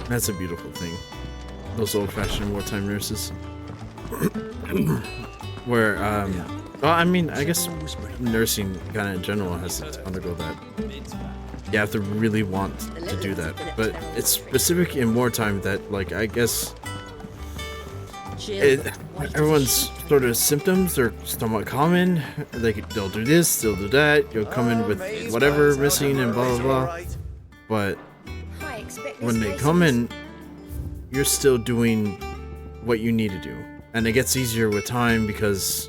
That's a beautiful thing. Those old-fashioned wartime nurses. Where, well, I mean, I guess nursing kind of in general has to undergo that. You have to really want to do that. But it's specific in wartime that, like, I guess everyone's sort of symptoms are somewhat common. They'll do this, they'll do that. You'll come in with whatever missing and blah, blah, blah. But when they come in, you're still doing what you need to do. And it gets easier with time because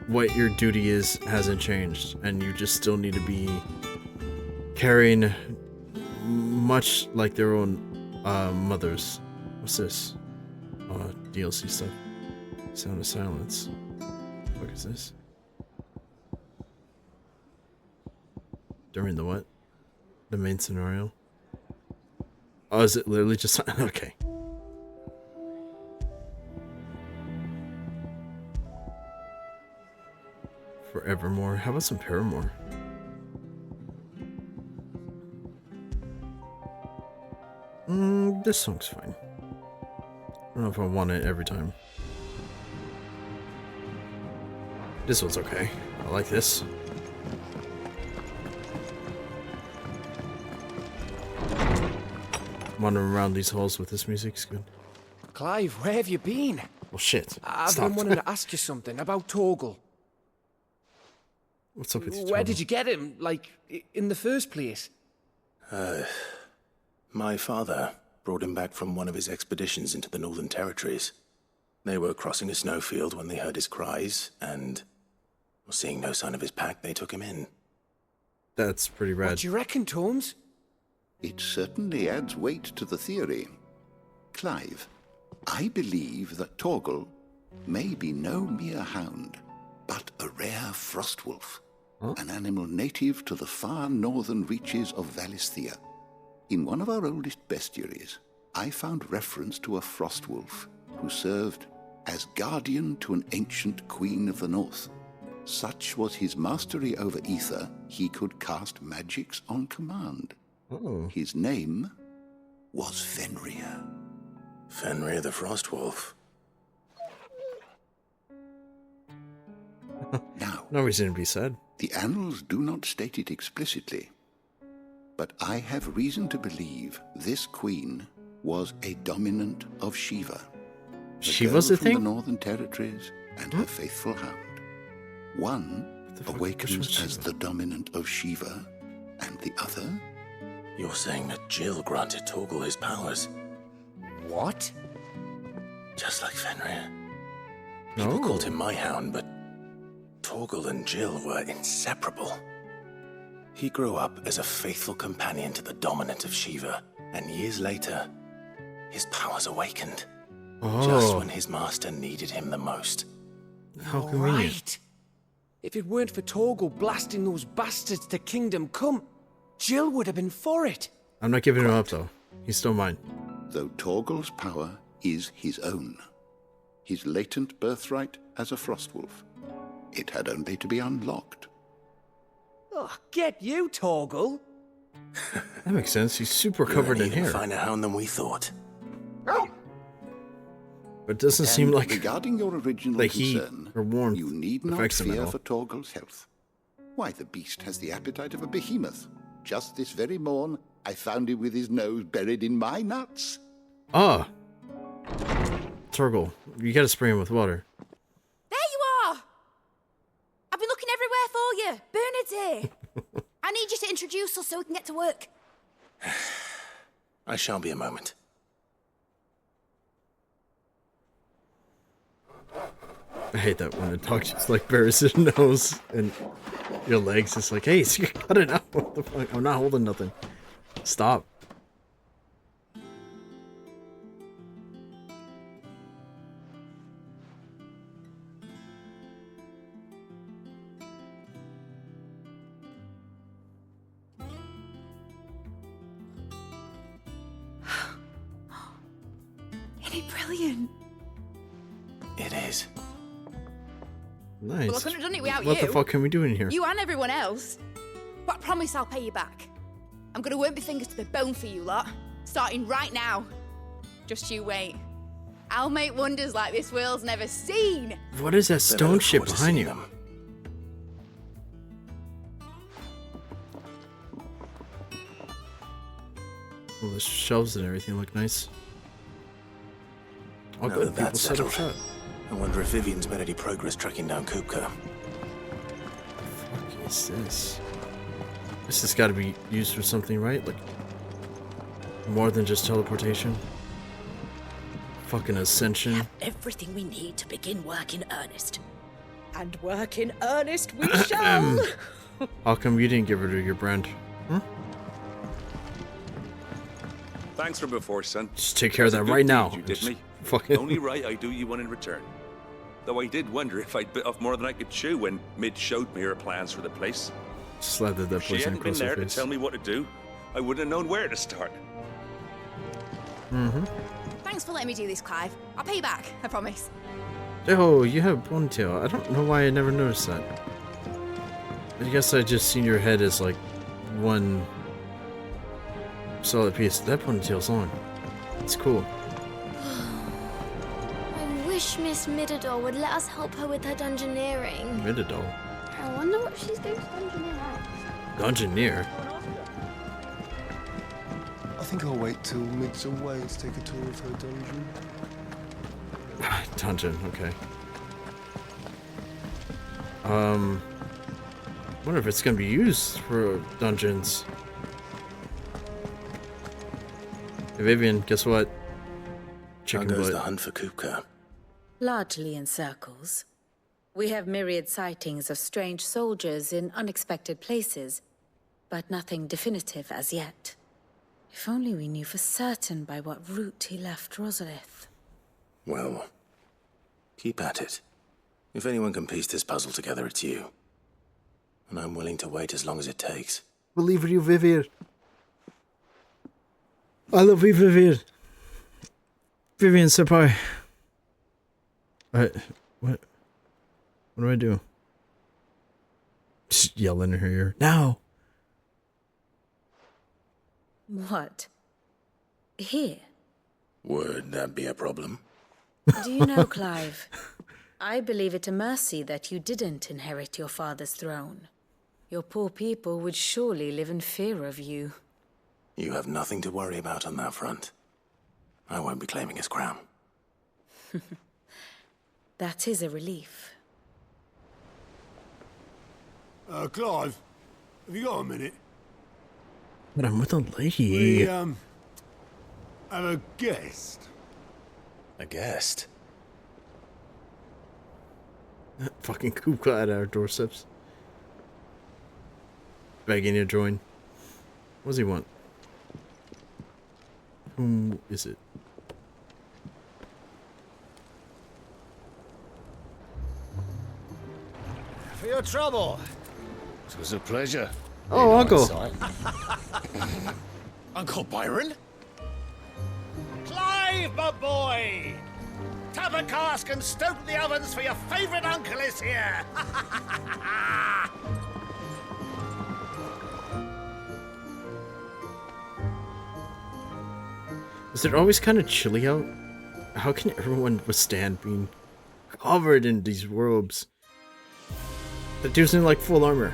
what your duty is hasn't changed. And you just still need to be carrying much like their own mothers. What's this? DLC stuff. Sound of Silence. What is this? During the what? The main scenario? Oh, is it literally just... Okay. Forevermore. How about some Paramore? This song's fine. I don't know if I want it every time. This one's okay. I like this. Wandering around these halls with this music's good. Clive, where have you been? Well, shit. I've Stop. been wanting to ask you something about Torgal. What's up with you, Where did you get him, like, in the first place? My father brought him back from one of his expeditions into the Northern Territories. They were crossing a snowfield when they heard his cries, and seeing no sign of his pack, they took him in. That's pretty rad. What do you reckon, Tomes? It certainly adds weight to the theory. Clive, I believe that Torgal may be no mere hound, but a rare frostwolf, an animal native to the far northern reaches of Valisthea. In one of our oldest bestiaries, I found reference to a frostwolf who served as guardian to an ancient queen of the north. Such was his mastery over ether, he could cast magics on command. Oh. His name was Fenrir. Fenrir the Frostwolf. Now, No reason to be sad. the annals do not state it explicitly, but I have reason to believe this queen was a dominant of Shiva. Shiva's girl a from the thing? Northern Territories and her faithful hound. One awakens as the dominant of Shiva, and the other... You're saying that Jill granted Torgal his powers, What? just like Fenrir. People called him my hound, but Torgal and Jill were inseparable. He grew up as a faithful companion to the dominant of Shiva, and years later, his powers awakened. Just when his master needed him the most. How convenient. Right. If it weren't for Torgal blasting those bastards to Kingdom Come, Jill would have been for it. I'm not giving him up, though. He's still mine. Though Torgal's power is his own, his latent birthright as a frostwolf, it had only to be unlocked. Oh, get you, Torgal. That makes sense. He's super You're covered an in even hair. finer hound than we thought. But it doesn't seem like regarding your original the heat concern, or warmth you need not affects him at fear all. for Torgal's health. Why, the beast has the appetite of a behemoth. Just this very morn, I found him with his nose buried in my nuts. Ah. Torgal, you gotta spray him with water. There you are! I've been looking everywhere for you. Bernard's here. I need you to introduce us so we can get to work. I shall be a moment. I hate that when a dog just like buries his nose and your legs. It's like, hey, cut it out. What the fuck? I'm not holding nothing. Stop. Isn't it brilliant? It is. Nice. Well, I couldn't have done it without What you. the fuck can we do in here? You and everyone else. But I promise I'll pay you back. I'm gonna work my fingers to the bone for you lot. Starting right now. Just you wait. I'll make wonders like this world's never seen. What is that stone ship behind you? Well, the shelves and everything look nice. All good people set up shop. I wonder if Vivian's made any progress tracking down Kupka. What the fuck is this? This has got to be used for something, right? Like, more than just teleportation? Fucking ascension. We have everything we need to begin work in earnest. And work in earnest we shall! How come you didn't get rid of your brand? Hmm? Thanks for before, son. Just take care of that right now. You did me. Fucking Only right I do you one in return. Though I did wonder if I'd bit off more than I could chew when Mid showed me her plans for the place. slathered that If she poison hadn't been across her there to face. tell me what to do, I wouldn't have known where to start. Mm-hmm. Thanks for letting me do this, Clive. I'll pay you back, I promise. Oh, you have a ponytail. I don't know why I never noticed that. I guess I just seen your head as like one solid piece. That ponytail's long. It's cool. I wish Miss Midador would let us help her with her dungeoneering. Midadol. I wonder what she's going to dungeoneer at. Dungeoneer? I think I'll wait till Mid's away to take a tour of her dungeon. Dungeon, okay. Wonder if it's gonna be used for dungeons. Hey, Vivian, guess what? Chicken How goes butt. the hunt for Kupka? Largely in circles. We have myriad sightings of strange soldiers in unexpected places, but nothing definitive as yet. If only we knew for certain by what route he left Rosalith. Well, keep at it. If anyone can piece this puzzle together, it's you. And I'm willing to wait as long as it takes. Believe in you, Vivian. I love you, Vivian. Vivian Senpai. What? What do I do? Just yelling in her ear. Now! What? Here? Would that be a problem? Do you know, Clive? I believe it a mercy that you didn't inherit your father's throne. Your poor people would surely live in fear of you. You have nothing to worry about on that front. I won't be claiming his crown. That is a relief. Clive, have you got a minute? But I'm with a lady. We, have a guest. A guest? Fucking Kupka at our doorsteps. Begging to join. What does he want? Whom is it? For your trouble. It was a pleasure. Oh, Uncle. Uncle Byron? Clive, my boy! Tap a cask and stoke the ovens for your favourite uncle is here! Is it always kind of chilly out? How can everyone withstand being covered in these robes? The dude's in like full armor.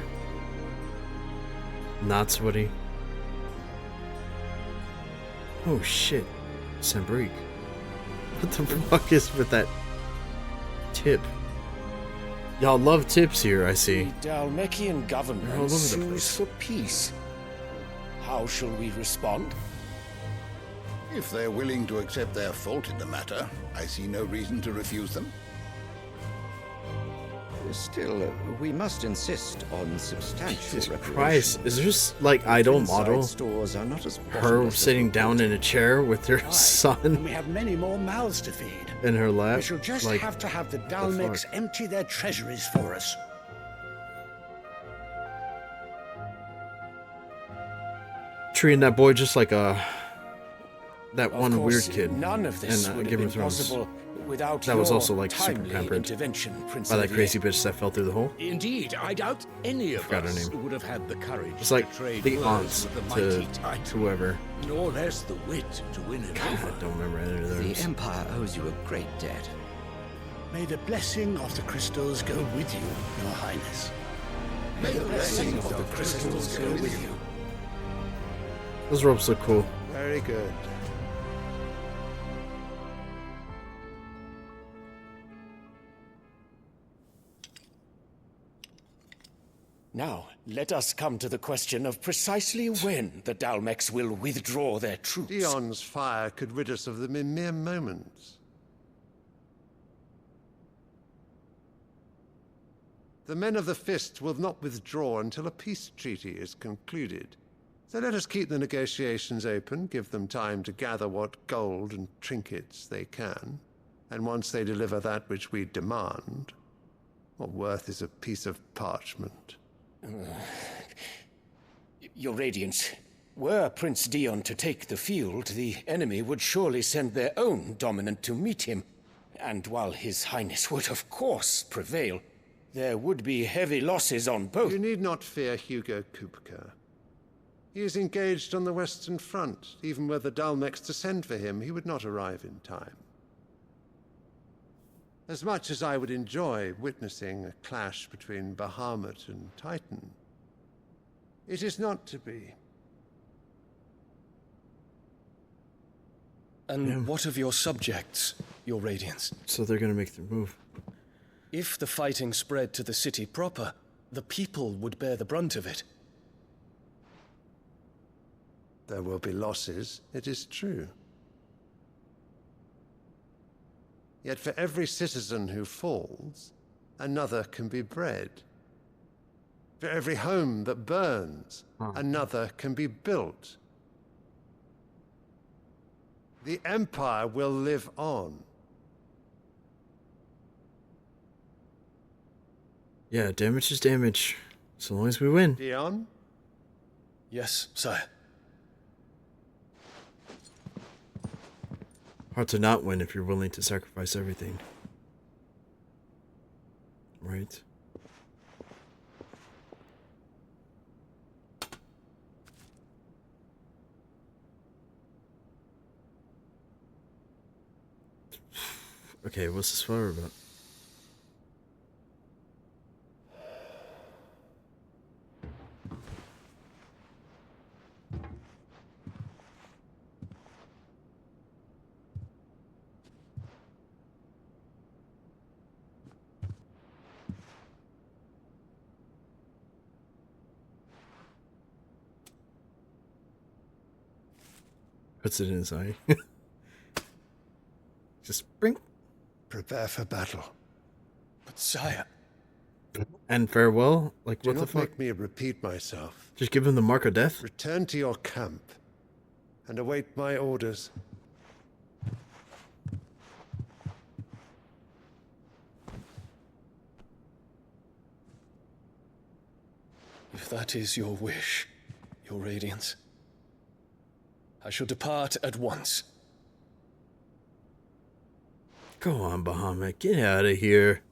Not sweaty. Oh shit. Sambrique. What the fuck is with that tip? Y'all love tips here, I see. The Dalmekian They're all over government the sues place. for peace. How shall we respond? If they're willing to accept their fault in the matter, I see no reason to refuse them. Still, we must insist on substantial Jesus reparations. Christ, is there just like idol model? Stores are not as Her bottomless as sitting we down in a chair with her And son we have many more mouths to feed. in her lap. We shall just like, have to have the fuck? Dalmecs empty their treasuries for us. treating that boy just like a that Of one course, weird kid none of this in would have Game been of Thrones. possible Without That was your also, like, super timely pampered intervention, Prince by that Olivier. crazy bitch that fell through the hole. Indeed, I doubt any of Forgot her us name. would have had the courage It's like to trade the words aunts with the to mighty Titan, whoever. nor less the wit to win it God, I over. don't remember any of those. The Empire owes you a great debt. May the blessing of the crystals go with you, Your Highness. May the blessing of the crystals go with you. Those ropes look cool. Very good. Now, let us come to the question of precisely when the Dalmex will withdraw their troops. Dion's fire could rid us of them in mere moments. The men of the Fist will not withdraw until a peace treaty is concluded. So let us keep the negotiations open, give them time to gather what gold and trinkets they can, and once they deliver that which we demand, what worth is a piece of parchment? Your Radiance, were Prince Dion to take the field, the enemy would surely send their own dominant to meet him. And while His Highness would of course prevail, there would be heavy losses on both. You need not fear Hugo Kupka. He is engaged on the Western Front. Even were the Dalmex to send for him, he would not arrive in time. As much as I would enjoy witnessing a clash between Bahamut and Titan, it is not to be. And what of your subjects, Your Radiance? So they're gonna make their move. If the fighting spread to the city proper, the people would bear the brunt of it. There will be losses, it is true. Yet for every citizen who falls, another can be bred. For every home that burns, another can be built. The Empire will live on. Yeah, damage is damage. So long as we win. Dion? Yes, sire. Hard to not win if you're willing to sacrifice everything. Right? Okay, what's this flower about? Puts it in his eye. Just bring. Prepare for battle. But sire... And farewell? Like, Do what the not fuck? make me repeat myself. Just give him the mark of death? Return to your camp and await my orders. If that is your wish, Your Radiance, I shall depart at once. Go on, Bahamut. Get out of here.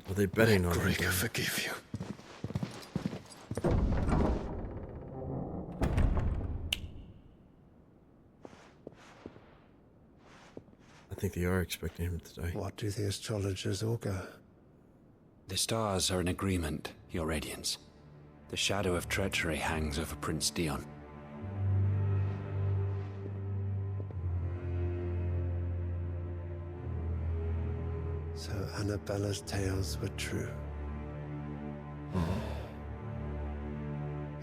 Are they betting on Gregor him? forgive you. I think they are expecting him to die. What do the astrologers augur? The stars are in agreement, Your Radiance. The shadow of treachery hangs over Prince Dion. So Annabella's tales were true.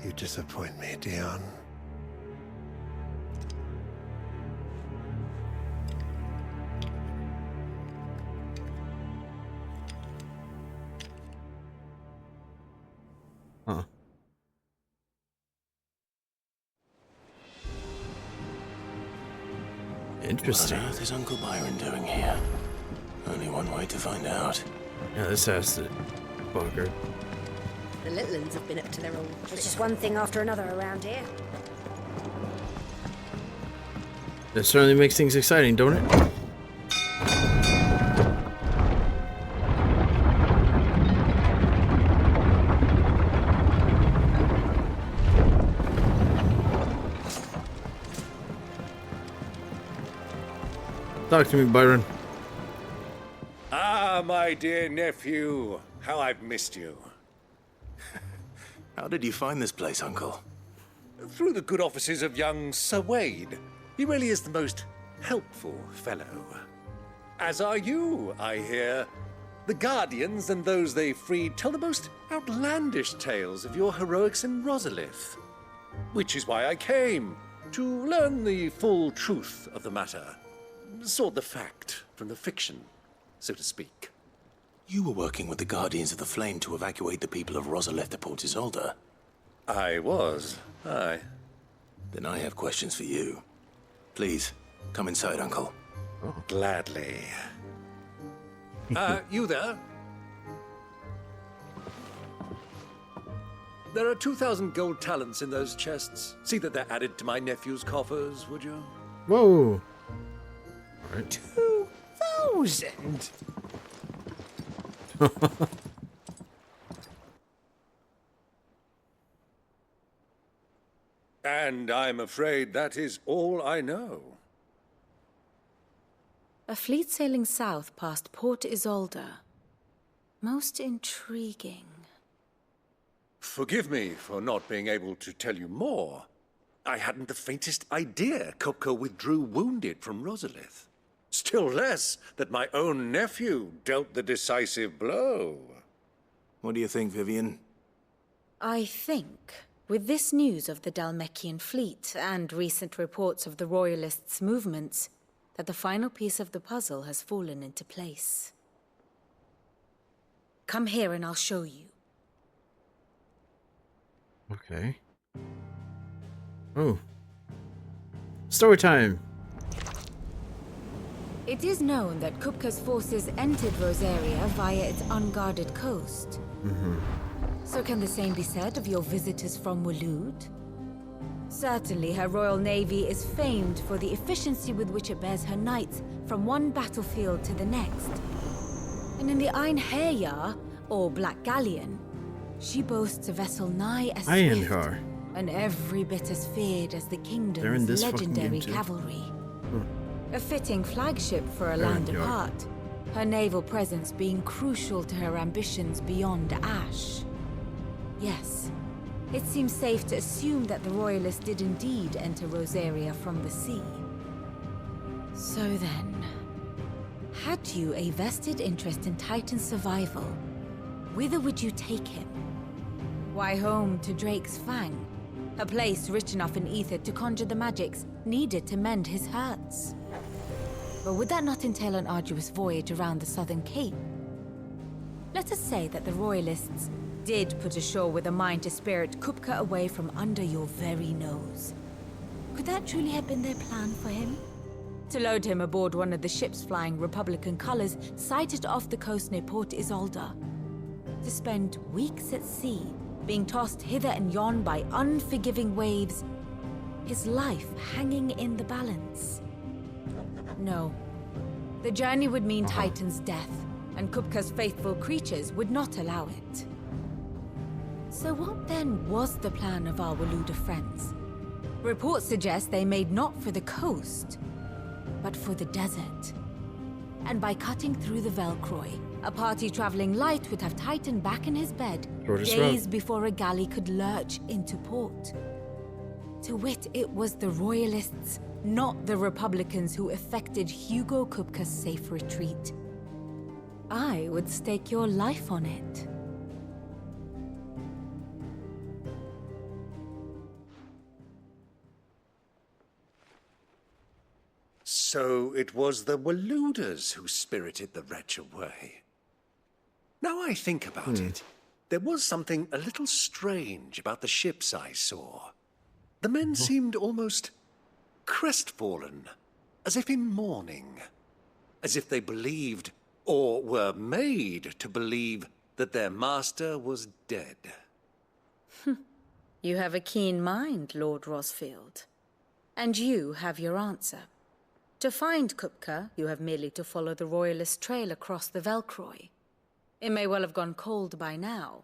You disappoint me, Dion. Huh. Interesting. What on earth is Uncle Byron doing here? Only one way to find out. Yeah, this has to bugger. The little ones have been up to their old tricks. It's just one thing after another around here. That certainly makes things exciting, don't it? Talk to me, Byron. Ah, my dear nephew. How I've missed you. How did you find this place, Uncle? Through the good offices of young Sir Wade. He really is the most helpful fellow. As are you, I hear. The Guardians and those they freed tell the most outlandish tales of your heroics in Rosalith. Which is why I came, to learn the full truth of the matter. Sort the fact from the fiction, so to speak. You were working with the Guardians of the Flame to evacuate the people of Rosalith to Port Isolde. I was, aye. Then I have questions for you. Please, come inside, Uncle. Oh, gladly. You there? There are 2,000 gold talents in those chests. See that they're added to my nephew's coffers, would you? Whoa. All right. 2,000? And I'm afraid that is all I know. A fleet sailing south past Port Isolde. Most intriguing. Forgive me for not being able to tell you more. I hadn't the faintest idea Kupka withdrew wounded from Rosalith. Still less that my own nephew dealt the decisive blow. What do you think, Vivian? I think, with this news of the Dhalmekian fleet and recent reports of the Royalists' movements, that the final piece of the puzzle has fallen into place. Come here and I'll show you. Okay. Oh. Story time. It is known that Kupka's forces entered Rosaria via its unguarded coast. So can the same be said of your visitors from Waloed? Certainly her Royal Navy is famed for the efficiency with which it bears her knights from one battlefield to the next. And in the Einherjar, or Black Galleon, she boasts a vessel nigh as swift and every bit as feared as the kingdom's legendary cavalry. A fitting flagship for a land apart, her naval presence being crucial to her ambitions beyond Ash. Yes, it seems safe to assume that the Royalists did indeed enter Rosaria from the sea. So then, had you a vested interest in Titan's survival, whither would you take him? Why, home to Drake's Fang, a place rich enough in ether to conjure the magics needed to mend his hurts. But would that not entail an arduous voyage around the southern cape? Let us say that the Royalists did put ashore with a mind to spirit Kupka away from under your very nose. Could that truly have been their plan for him? To load him aboard one of the ships flying Republican colors sighted off the coast near Port Isolde? To spend weeks at sea, being tossed hither and yon by unforgiving waves, his life hanging in the balance? No. The journey would mean Titan's death, and Kupka's faithful creatures would not allow it. So what then was the plan of our Waluda friends? Reports suggest they made not for the coast, but for the desert. And by cutting through the Velcroy, a party traveling light would have Titan back in his bed days before a galley could lurch into port. To wit, it was the Royalists, not the Republicans, who effected Hugo Kupka's safe retreat. I would stake your life on it. So it was the Waludas who spirited the wretch away. Now I think about it, there was something a little strange about the ships I saw. The men seemed almost crestfallen, as if in mourning, as if they believed, or were made to believe, that their master was dead. You have a keen mind, Lord Rosfield. And you have your answer. To find Kupka, you have merely to follow the Royalist trail across the Velcroy. It may well have gone cold by now,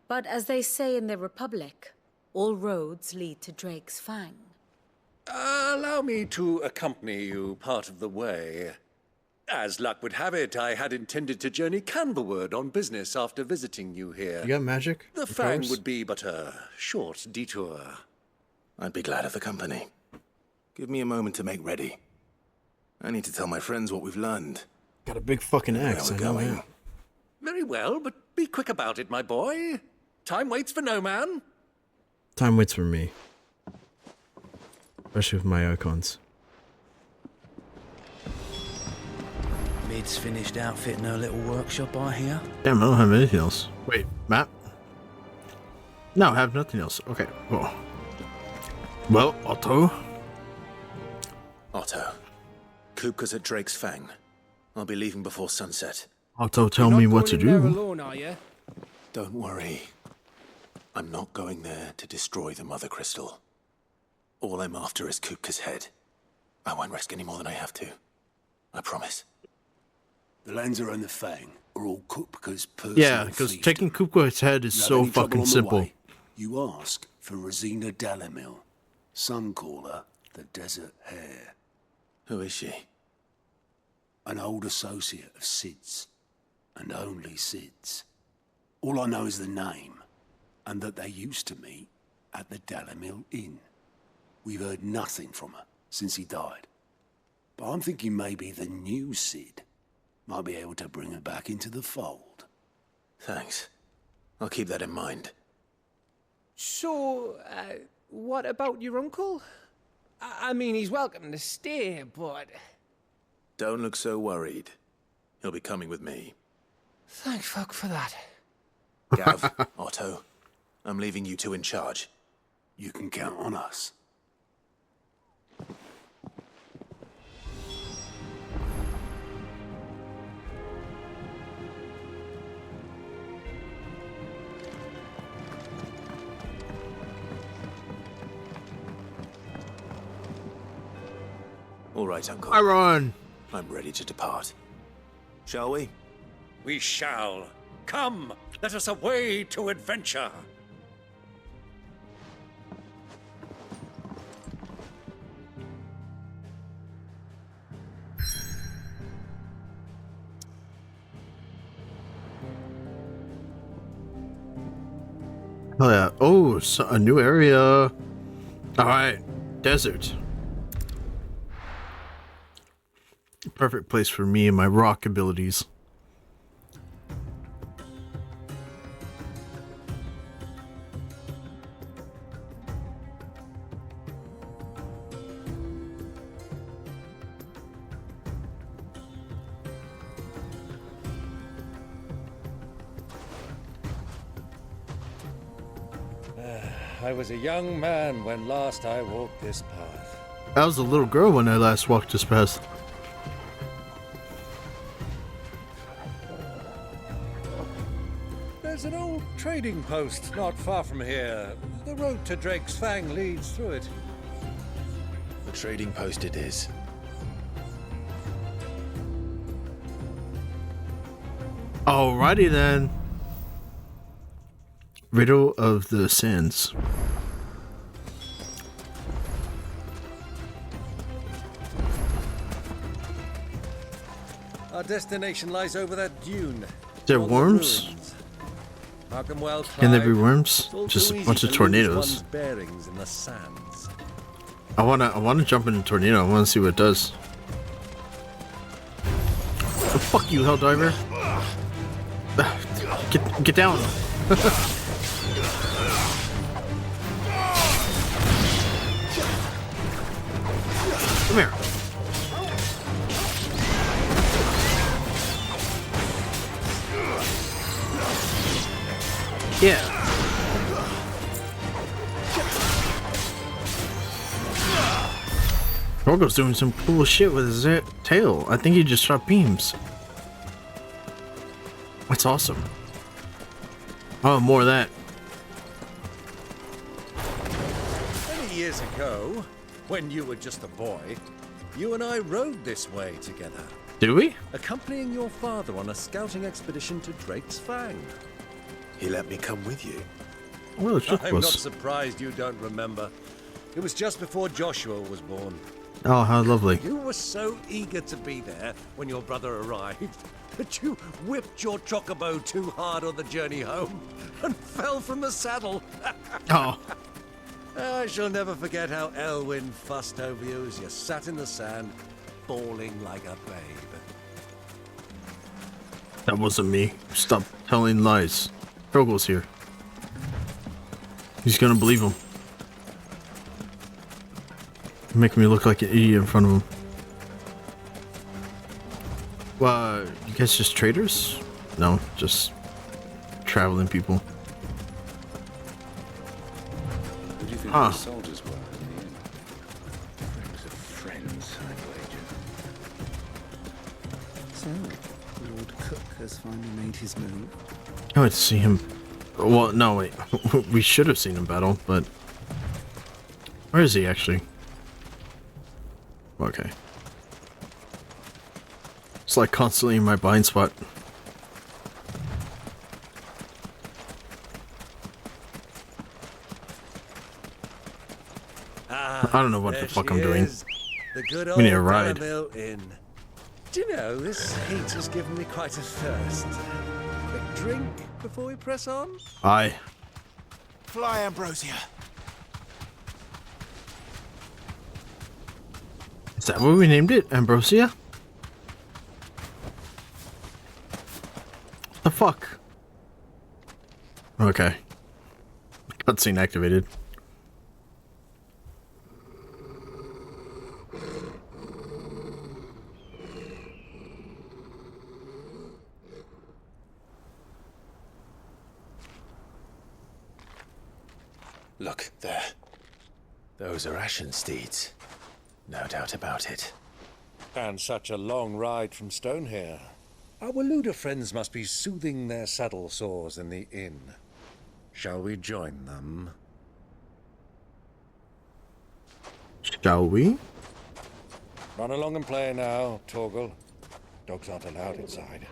but as they say in the Republic, all roads lead to Drake's Fang. Allow me to accompany you part of the way. As luck would have it, I had intended to journey Canberward on business after visiting you here. You got magic? The Fang would be but a short detour. I'd be glad of the company. Give me a moment to make ready. I need to tell my friends what we've learned. Got a big fucking axe, I know that. Very well, but be quick about it, my boy. Time waits for no man. Time waits for me. Especially with my icons. Mid's finished outfitting her little workshop, I hear. Damn, I don't have anything else. Wait, map? No, I have nothing else. Okay, cool. Well, Otto? Otto. Kupka's at Drake's Fang. I'll be leaving before sunset. Otto, tell me what to do. Alone, are you? Don't worry. I'm not going there to destroy the Mother Crystal. All I'm after is Kupka's head. I won't risk any more than I have to. I promise. The Lancer and the Fang are all Kupka's personal Yeah, because taking Kupka's head is so fucking simple. You ask for Rosina Dalamil, Suncaller, the Desert Hare. Who is she? An old associate of Sid's, and only Sid's. All I know is the name, and that they used to meet at the Dalamil Inn. We've heard nothing from her since he died. But I'm thinking maybe the new Sid might be able to bring her back into the fold. Thanks. I'll keep that in mind. So, what about your uncle? I mean, he's welcome to stay, but... Don't look so worried. He'll be coming with me. Thank fuck for that. Gav, Otto, I'm leaving you two in charge. You can count on us. All right, Uncle. I run. I'm ready to depart. Shall we? We shall. Come, let us away to adventure. Oh yeah. Oh, so a new area. All right, desert. Perfect place for me and my rock abilities. I was a young man when last I walked this path. I was a little girl when I last walked this path. There's an old trading post not far from here. The road to Drake's Fang leads through it. The trading post it is. Alrighty then. Riddle of the Sands. Our destination lies over that dune. There worms? Mark them well, Can there be Clive. worms? It's all Just too a easy bunch to of lose tornadoes. one's bearings in the sands. I wanna jump in a tornado. I wanna see what it does. Oh, fuck you, Helldiver. Get down. Come here. Yeah. Torgo's doing some cool shit with his tail. I think he just shot beams. That's awesome. Oh, more of that. years ago, when you were just a boy, you and I rode this way together. Did we? Accompanying your father on a scouting expedition to Drake's Fang. He let me come with you. Well, I'm not surprised you don't remember. It was just before Joshua was born. Oh, how lovely. You were so eager to be there when your brother arrived that you whipped your chocobo too hard on the journey home and fell from the saddle. Oh. I shall never forget how Elwyn fussed over you as you sat in the sand, bawling like a babe. That wasn't me. Stop telling lies. Trogel's here. He's gonna believe him. Make me look like an idiot in front of him. Well, you guys just traders? No, just traveling people. Who do you think Huh. the soldiers were in the inn? Friends of friends, I'd wager. So, Lord Cook has finally made his move. I went to see him. Well, no, wait. We should have seen him battle, but where is he actually? Okay. It's like constantly in my blind spot. I don't know what the fuck I'm doing. The good We need a old ride. Delamill Inn. Do you know, this heat has given me quite a thirst. Quick drink before we press on? Aye. Fly, Ambrosia. Is that what we named it? Ambrosia? The fuck? Okay. Cutscene activated. Look, there. Those are ashen steeds. No doubt about it. And such a long ride from Stone here. Our Waluda friends must be soothing their saddle sores in the inn. Shall we join them? Shall we? Run along and play now, Torgal. Dogs aren't allowed inside.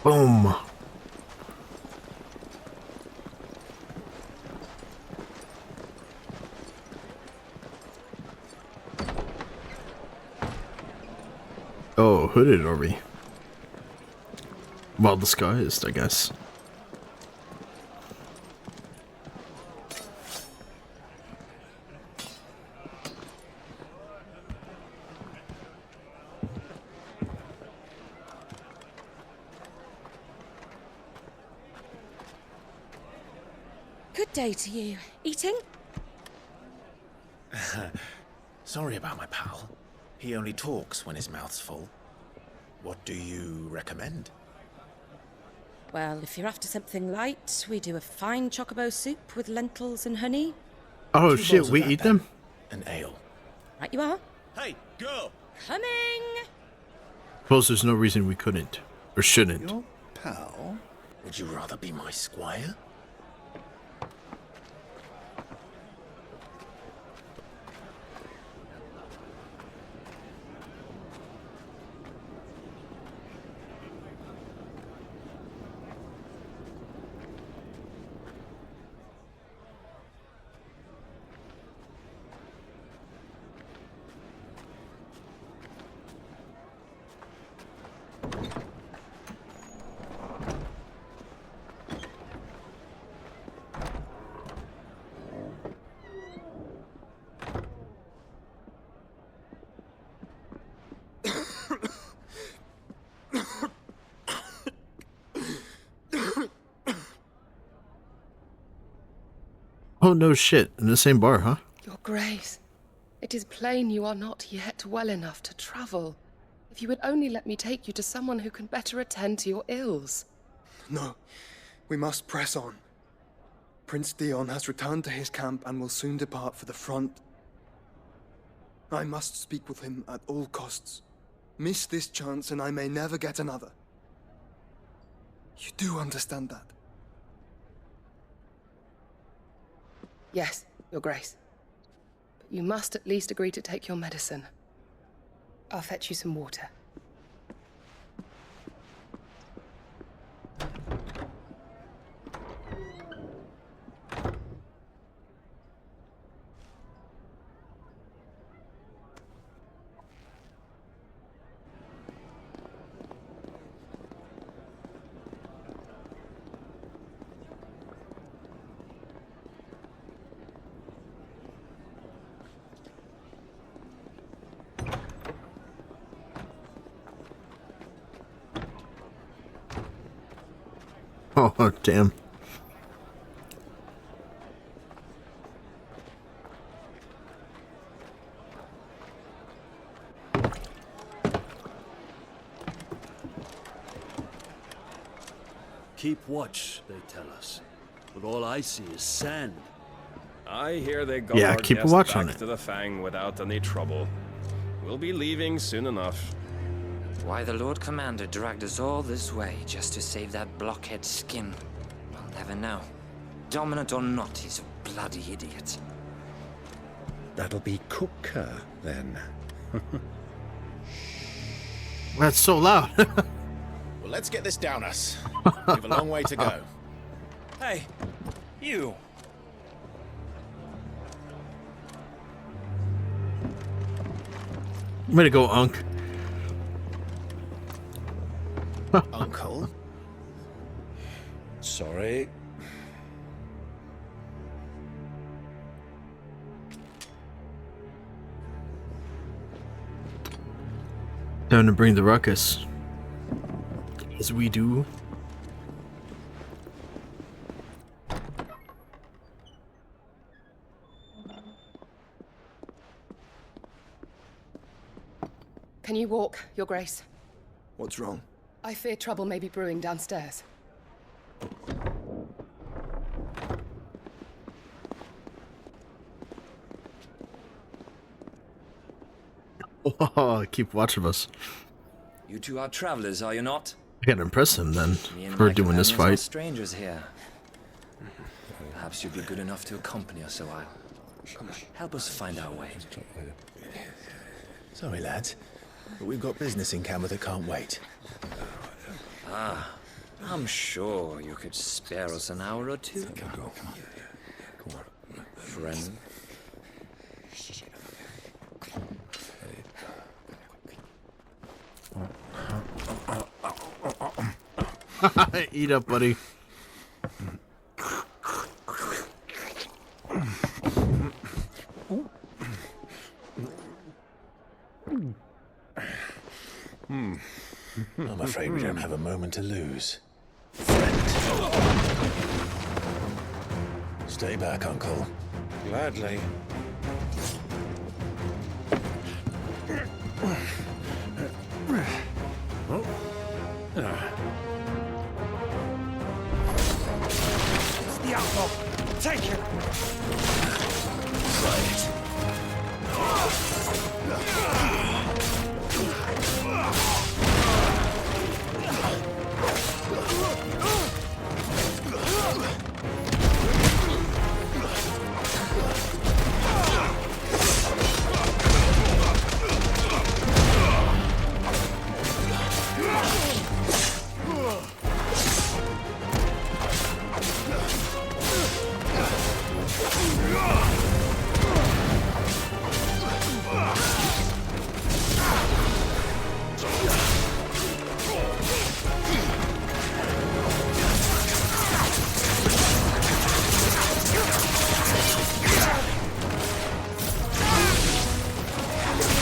Boom. Oh, hooded are we? Well, disguised, I guess. Good day to you. Eating? Sorry about my pal. He only talks when his mouth's full. What do you recommend? Well, if you're after something light, we do a fine chocobo soup with lentils and honey. Oh 2 shit, bowls of we that eat then. them? An ale. Right you are. Hey, go! Coming! Suppose there's no reason we couldn't. Or shouldn't. Your pal? Would you rather be my squire? Oh no shit, in the same bar, huh? Your Grace, it is plain you are not yet well enough to travel. If you would only let me take you to someone who can better attend to your ills. No, we must press on. Prince Dion has returned to his camp and will soon depart for the front. I must speak with him at all costs. Miss this chance and I may never get another. You do understand that? Yes, Your Grace. But you must at least agree to take your medicine. I'll fetch you some water. Oh, damn. Keep watch, they tell us. But all I see is sand. I hear they got Yeah, our keep a guest watch back on it. to the Fang without any trouble. We'll be leaving soon enough. Why the Lord Commander dragged us all this way just to save that blockhead's skin, we'll never know. Dominant or not, he's a bloody idiot. That'll be Kupka, then. That's so loud. Well, let's get this down us. We've a long way to go. Hey, you. Way to go, Unc. Uncle? Sorry. Time to bring the ruckus. As we do. Can you walk, Your Grace? What's wrong? I fear trouble may be brewing downstairs. Oh, keep watch of us. You two are travelers, are you not? I gotta impress him then Me and for my doing this companions are fight. strangers here. Perhaps you'd be good enough to accompany us a while. Help us find our way. Sorry, lads, but we've got business in camera that can't wait. Ah, I'm sure you could spare us an hour or two. Come on. Friend. Eat up, buddy. I'm afraid we don't have a moment to lose. Stay back, Uncle. Gladly. It's the outlaw. Take him. Try it.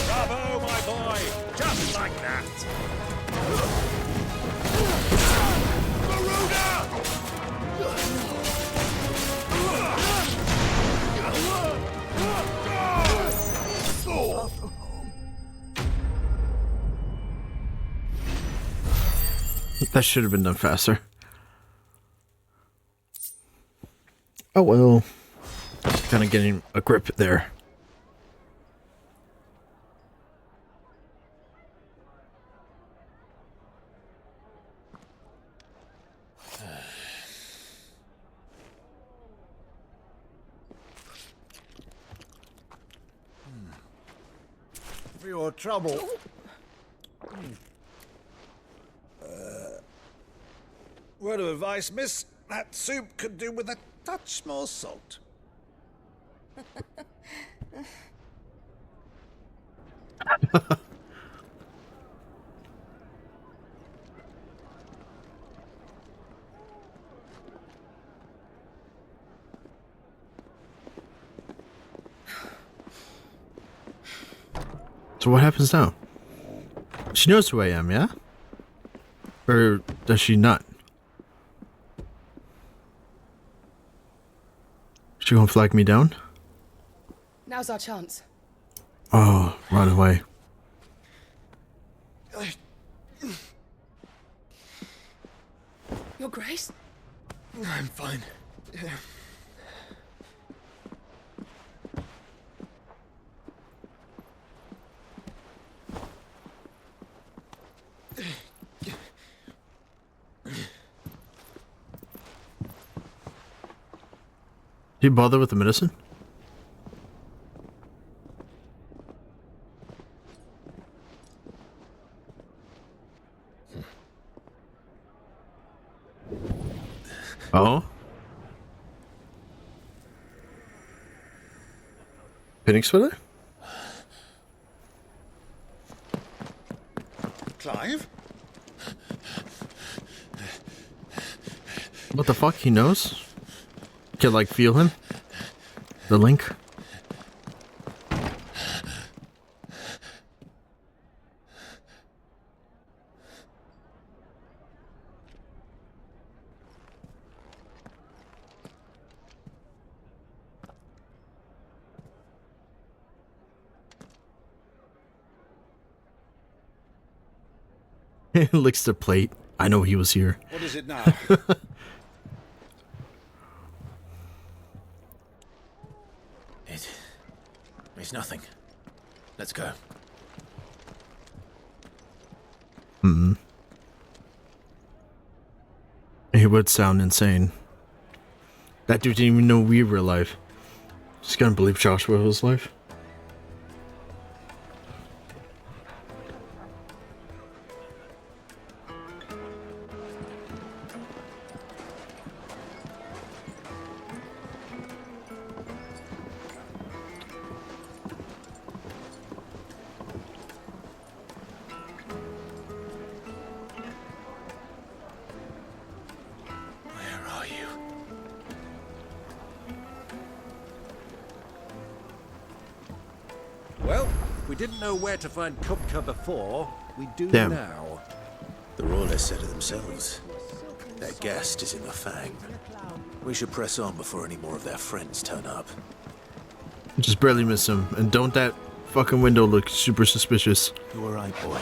Bravo, my boy! Just like that! That should have been done faster. Oh well. Just kind of getting a grip there. For your trouble. Word of advice, miss. That soup could do with a touch more salt. So what happens now? She knows who I am, yeah? Or does she not? She gonna flag me down? Now's our chance. Oh, run away. Your Grace? I'm fine. Do you bother with the medicine? Oh? Phoenix sweater? Clive? What the fuck? He knows? Can like feel him? The link? Licks the plate. I know he was here. What is it now? It's nothing. Let's go. He would sound insane. That dude didn't even know we were alive. Just gonna believe Joshua was alive. Well, we didn't know where to find Kupka before. We do Damn. now. The Royalists said it themselves. Their guest is in the Fang. We should press on before any more of their friends turn up. Just barely miss him. And don't that fucking window look super suspicious. You alright, boy?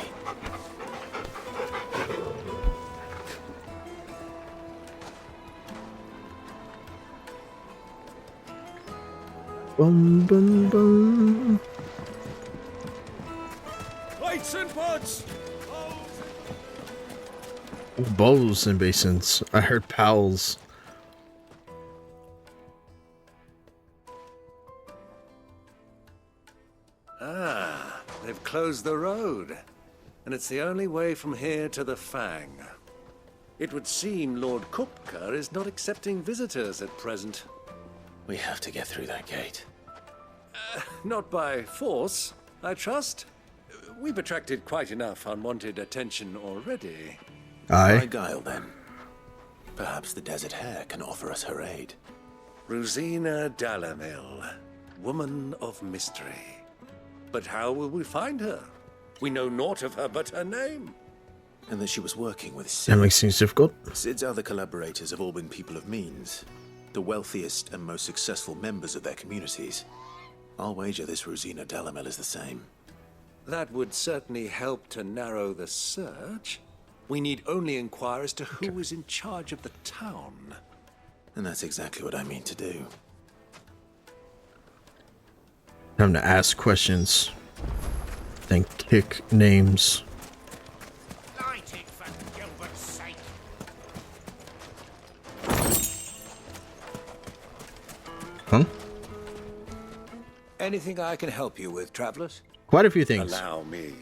Bum bum bum. Plates and pots! Bowls and basins. I heard pals. Ah, they've closed the road. And it's the only way from here to the Fang. It would seem Lord Kupka is not accepting visitors at present. We have to get through that gate. Not by force, I trust. We've attracted quite enough unwanted attention already. By guile, then. Perhaps the Desert Hare can offer us her aid. Rosina Dalamil, woman of mystery. But how will we find her? We know naught of her but her name. And that she was working with Sid. That makes things difficult. Sid's other collaborators have all been people of means. The wealthiest and most successful members of their communities. I'll wager this Rosina Dalamil is the same. That would certainly help to narrow the search. We need only inquire as to who is in charge of the town. And that's exactly what I mean to do. Time to ask questions. Then kick names. Huh? Anything I can help you with, travelers? Quite a few things. Allow me.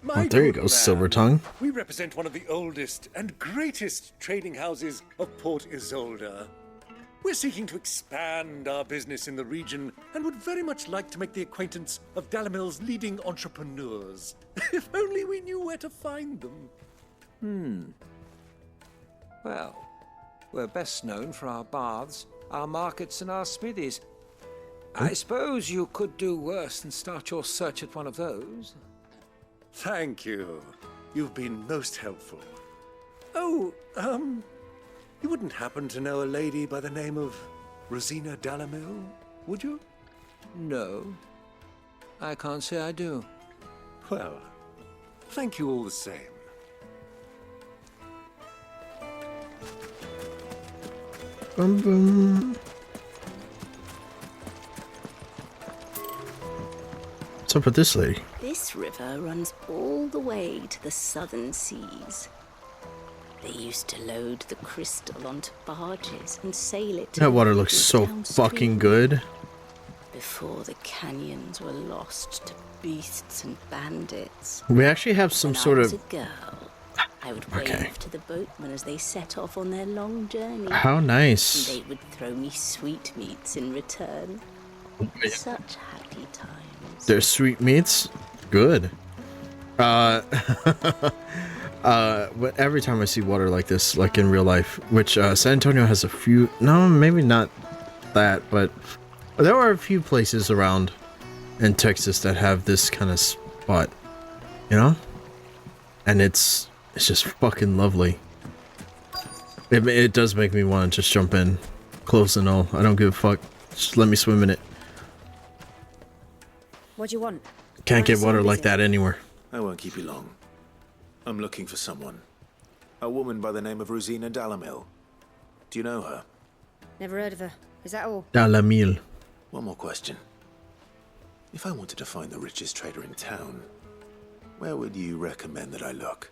Oh, there you go, Silver Tongue. We represent one of the oldest and greatest trading houses of Port Isolde. We're seeking to expand our business in the region and would very much like to make the acquaintance of Dalamil's leading entrepreneurs. If only we knew where to find them. Well, we're best known for our baths, our markets, and our smithies. I suppose you could do worse than start your search at one of those. Thank you. You've been most helpful. Oh, you wouldn't happen to know a lady by the name of Rosina Dalamil, would you? No, I can't say I do. Well, thank you all the same. Boom, boom. What's up with this lady? This river runs all the way to the southern seas. They used to load the crystal onto barges and sail it. That water looks so fucking good. Before the canyons were lost to beasts and bandits. We actually have some sort of... When I was a girl, I would wave to the boatmen as they set off on their long journey. How nice. And they would throw me sweetmeats in return. Such happy times. Their sweetmeats? Good. But every time I see water like this, like in real life, which San Antonio has a few, no, maybe not that, but there are a few places around in Texas that have this kind of spot, you know? And it's just fucking lovely. It does make me want to just jump in, close and all. I don't give a fuck. Just let me swim in it. What do you want? Can't get water like that anywhere. I won't keep you long. I'm looking for someone. A woman by the name of Rosina Dalamil. Do you know her? Never heard of her. Is that all? Dalamil. One more question. If I wanted to find the richest trader in town, where would you recommend that I look?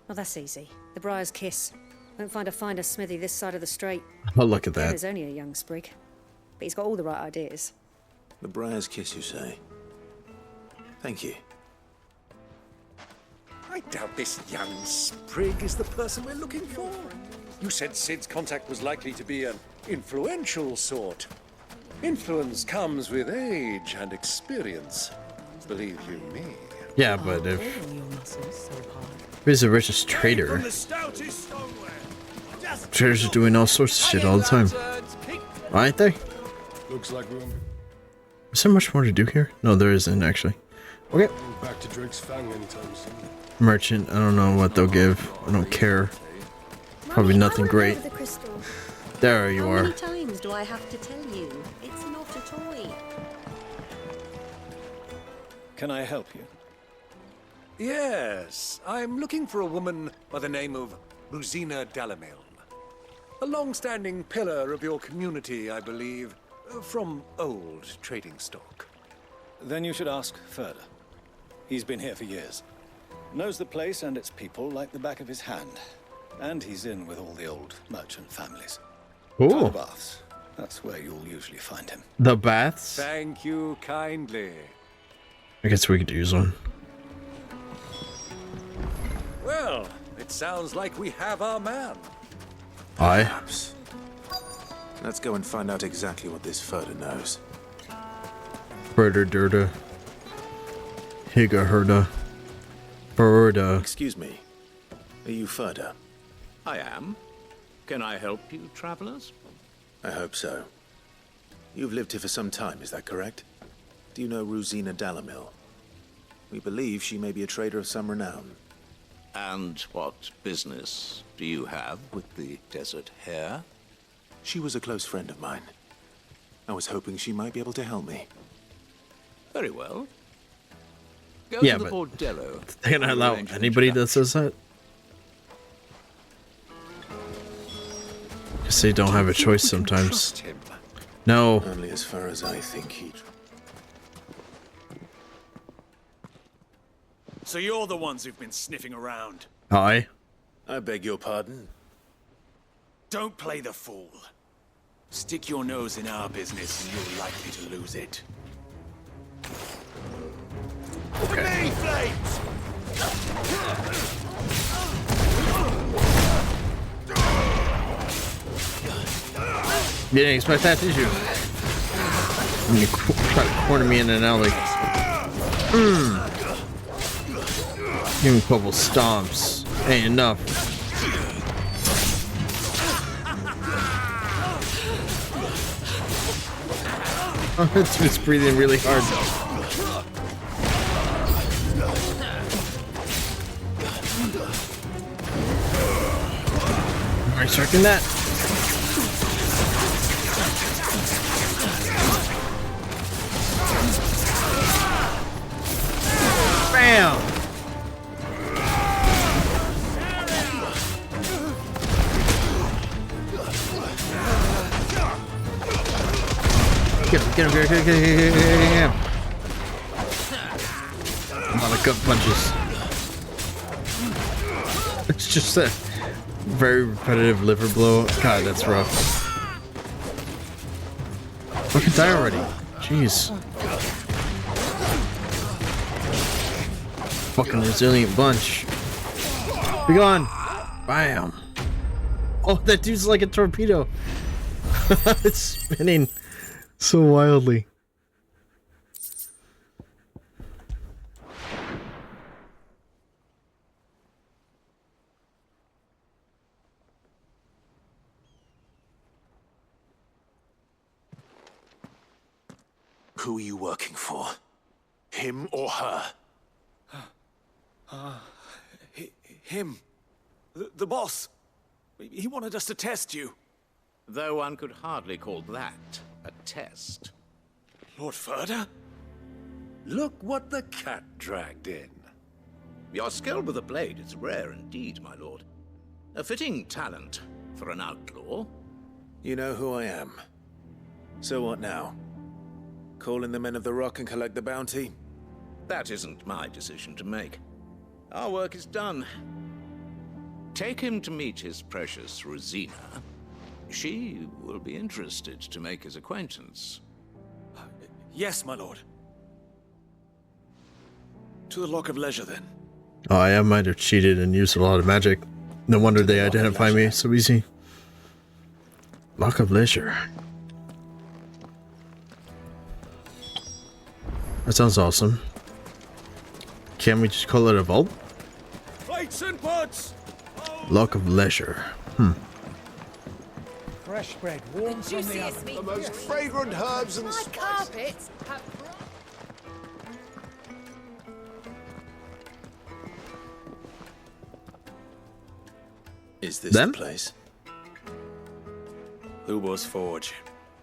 Well, that's easy. The Briar's Kiss. Won't find a finer smithy this side of the strait. Oh, look at that. He's only a young sprig, but he's got all the right ideas. The Briar's Kiss, you say? Thank you. I doubt this young sprig is the person we're looking for. You said Sid's contact was likely to be an influential sort. Influence comes with age and experience. Believe you me. Yeah, but if he's the richest trader, traders are doing all sorts of shit all the time, aren't they? Looks like room. Is there much more to do here? No, there isn't actually. Okay. Back to Drake's Fang anytime soon. Merchant, I don't know what they'll give. I don't care. Probably nothing great. There you are. How many times do I have to tell you? It's not a toy. Can I help you? Yes, I'm looking for a woman by the name of Rosina Dalamil. A long-standing pillar of your community, I believe, from old trading stock. Then you should ask further. He's been here for years. Knows the place and its people like the back of his hand. And he's in with all the old merchant families. Ooh. The baths. That's where you'll usually find him. The baths? Thank you kindly. I guess we could use one. Well, it sounds like we have our man. Aye. Perhaps. Let's go and find out exactly what this Furda knows. Furda Durda. Higa Herda. Furda. Excuse me. Are you Furda? I am. Can I help you, travelers? I hope so. You've lived here for some time, is that correct? Do you know Rosina Dalamil? We believe she may be a trader of some renown. And what business do you have with the Desert Hare? She was a close friend of mine. I was hoping she might be able to help me. Very well. Go Yeah, to the but bordello. they're gonna allow anybody that says that? Guess they don't have a choice sometimes. No. Only as far as I think he... So you're the ones who've been sniffing around. Hi. I beg your pardon? Don't play the fool. Stick your nose in our business and you're likely to lose it. Okay. Flames! You didn't expect that, did you? When you try to corner me in an alley. Give me a couple stomps. Ain't enough. It's breathing really hard. Am I striking that? Bam! Get him, get him. A lot of gut punches. It's just a very repetitive liver blow. God, that's rough. Fucking die already. Jeez. Fucking resilient bunch. Be gone. Bam. Oh, that dude's like a torpedo. It's spinning so wildly. Who are you working for? Him or her? Him. The boss. He wanted us to test you. Though one could hardly call that a test. Lord Ferda? Look what the cat dragged in. Your skill with the blade is rare indeed, my lord. A fitting talent for an outlaw. You know who I am. So what now? Call in the Men of the Rock and collect the bounty? That isn't my decision to make. Our work is done. Take him to meet his precious Rosina. She will be interested to make his acquaintance. Yes, my lord. To the Lock of Leisure, then. Oh, I might have cheated and used a lot of magic. No wonder they identify me so easy. Lock of Leisure. That sounds awesome. Can't we just call it a vault? Plates and pots! Lock of Leisure. Fresh bread, warm from the oven. The most fragrant herbs and My spices. carpets have... Is this the place? Lubor's Forge.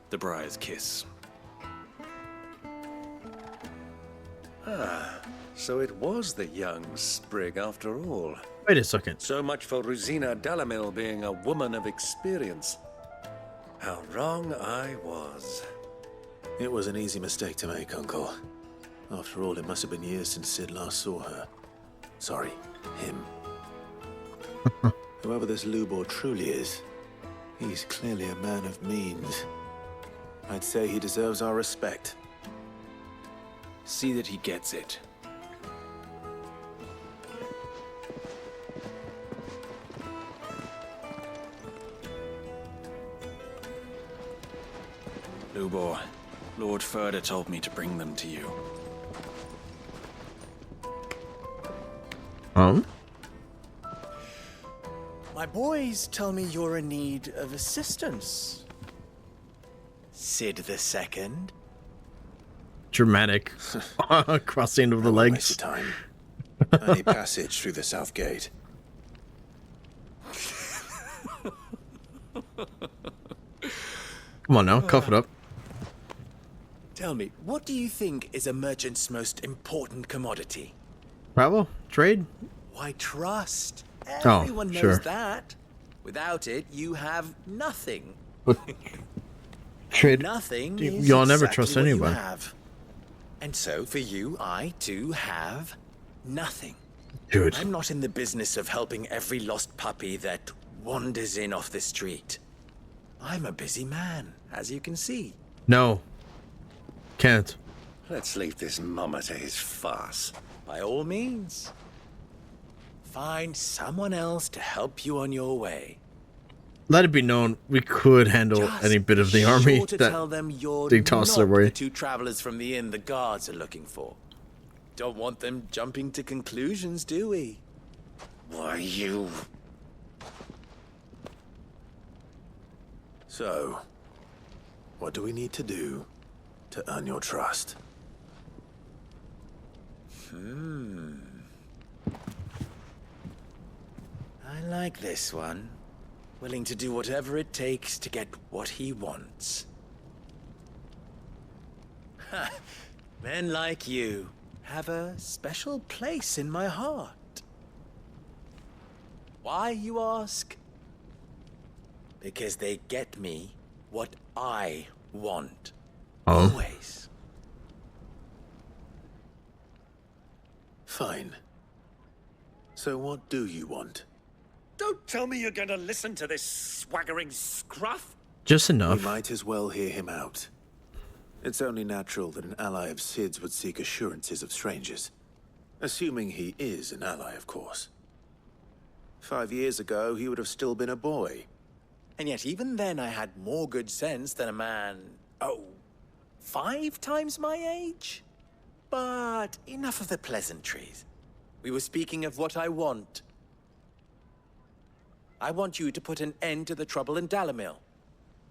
The Briar's Kiss. Ah, so it was the young sprig after all. Wait a second. So much for Rosina Dalamil being a woman of experience. How wrong I was. It was an easy mistake to make, Uncle. After all, it must have been years since Sid last saw her. Sorry, him. Whoever this Lubor truly is, he's clearly a man of means. I'd say he deserves our respect. See that he gets it. Lubor, Lord Ferda told me to bring them to you. My boys tell me you're in need of assistance. Sid II? Dramatic. Crossing of the legs. Time. Any passage through the south gate. Come on now, cough it up. Tell me, what do you think is a merchant's most important commodity? Travel? Trade? Why, trust. Oh, Everyone knows sure. that. Without it, you have nothing. But trade. Nothing. Y'all never trust anyone. And so, for you, I too have nothing. Dude. I'm not in the business of helping every lost puppy that wanders in off the street. I'm a busy man, as you can see. No. Can't. Let's leave this mummer to his farce. By all means. Find someone else to help you on your way. Let it be known, we could handle any bit of the army to tell them you're they toss their not way. the two travelers from the inn the guards are looking for. Don't want them jumping to conclusions, do we? Why, you... So, what do we need to do to earn your trust? I like this one. Willing to do whatever it takes to get what he wants. Ha! Men like you have a special place in my heart. Why, you ask? Because they get me what I want. Always. Fine. So what do you want? Don't tell me you're going to listen to this swaggering scruff. Just enough. We might as well hear him out. It's only natural that an ally of Sid's would seek assurances of strangers. Assuming he is an ally, of course. 5 years ago, he would have still been a boy. And yet even then I had more good sense than a man, 5 times my age? But enough of the pleasantries. We were speaking of what I want. I want you to put an end to the trouble in Dalamil.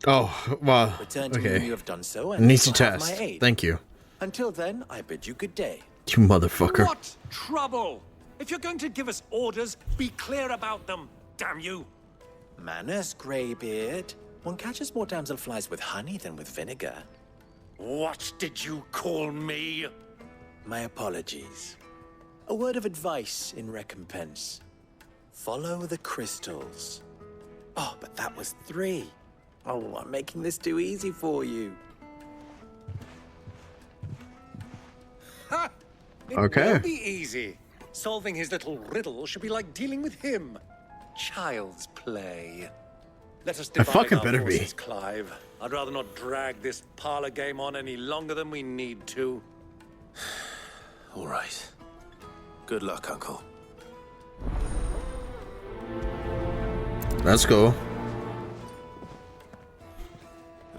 Oh, well, Return to whom okay. you have done so, An and easy you shall have task. my aid. Thank you. Until then, I bid you good day. You motherfucker. What trouble? If you're going to give us orders, be clear about them, damn you. Manners, Greybeard. One catches more damselflies with honey than with vinegar. What did you call me? My apologies. A word of advice in recompense. Follow the crystals. Oh, but that was 3. Oh, I'm making this too easy for you. Ha! It Okay. will be easy. Solving his little riddle should be like dealing with him. Child's play. Let us divide fucking our better be. forces, Clive. I'd rather not drag this parlor game on any longer than we need to. All right. Good luck, Uncle. Let's go.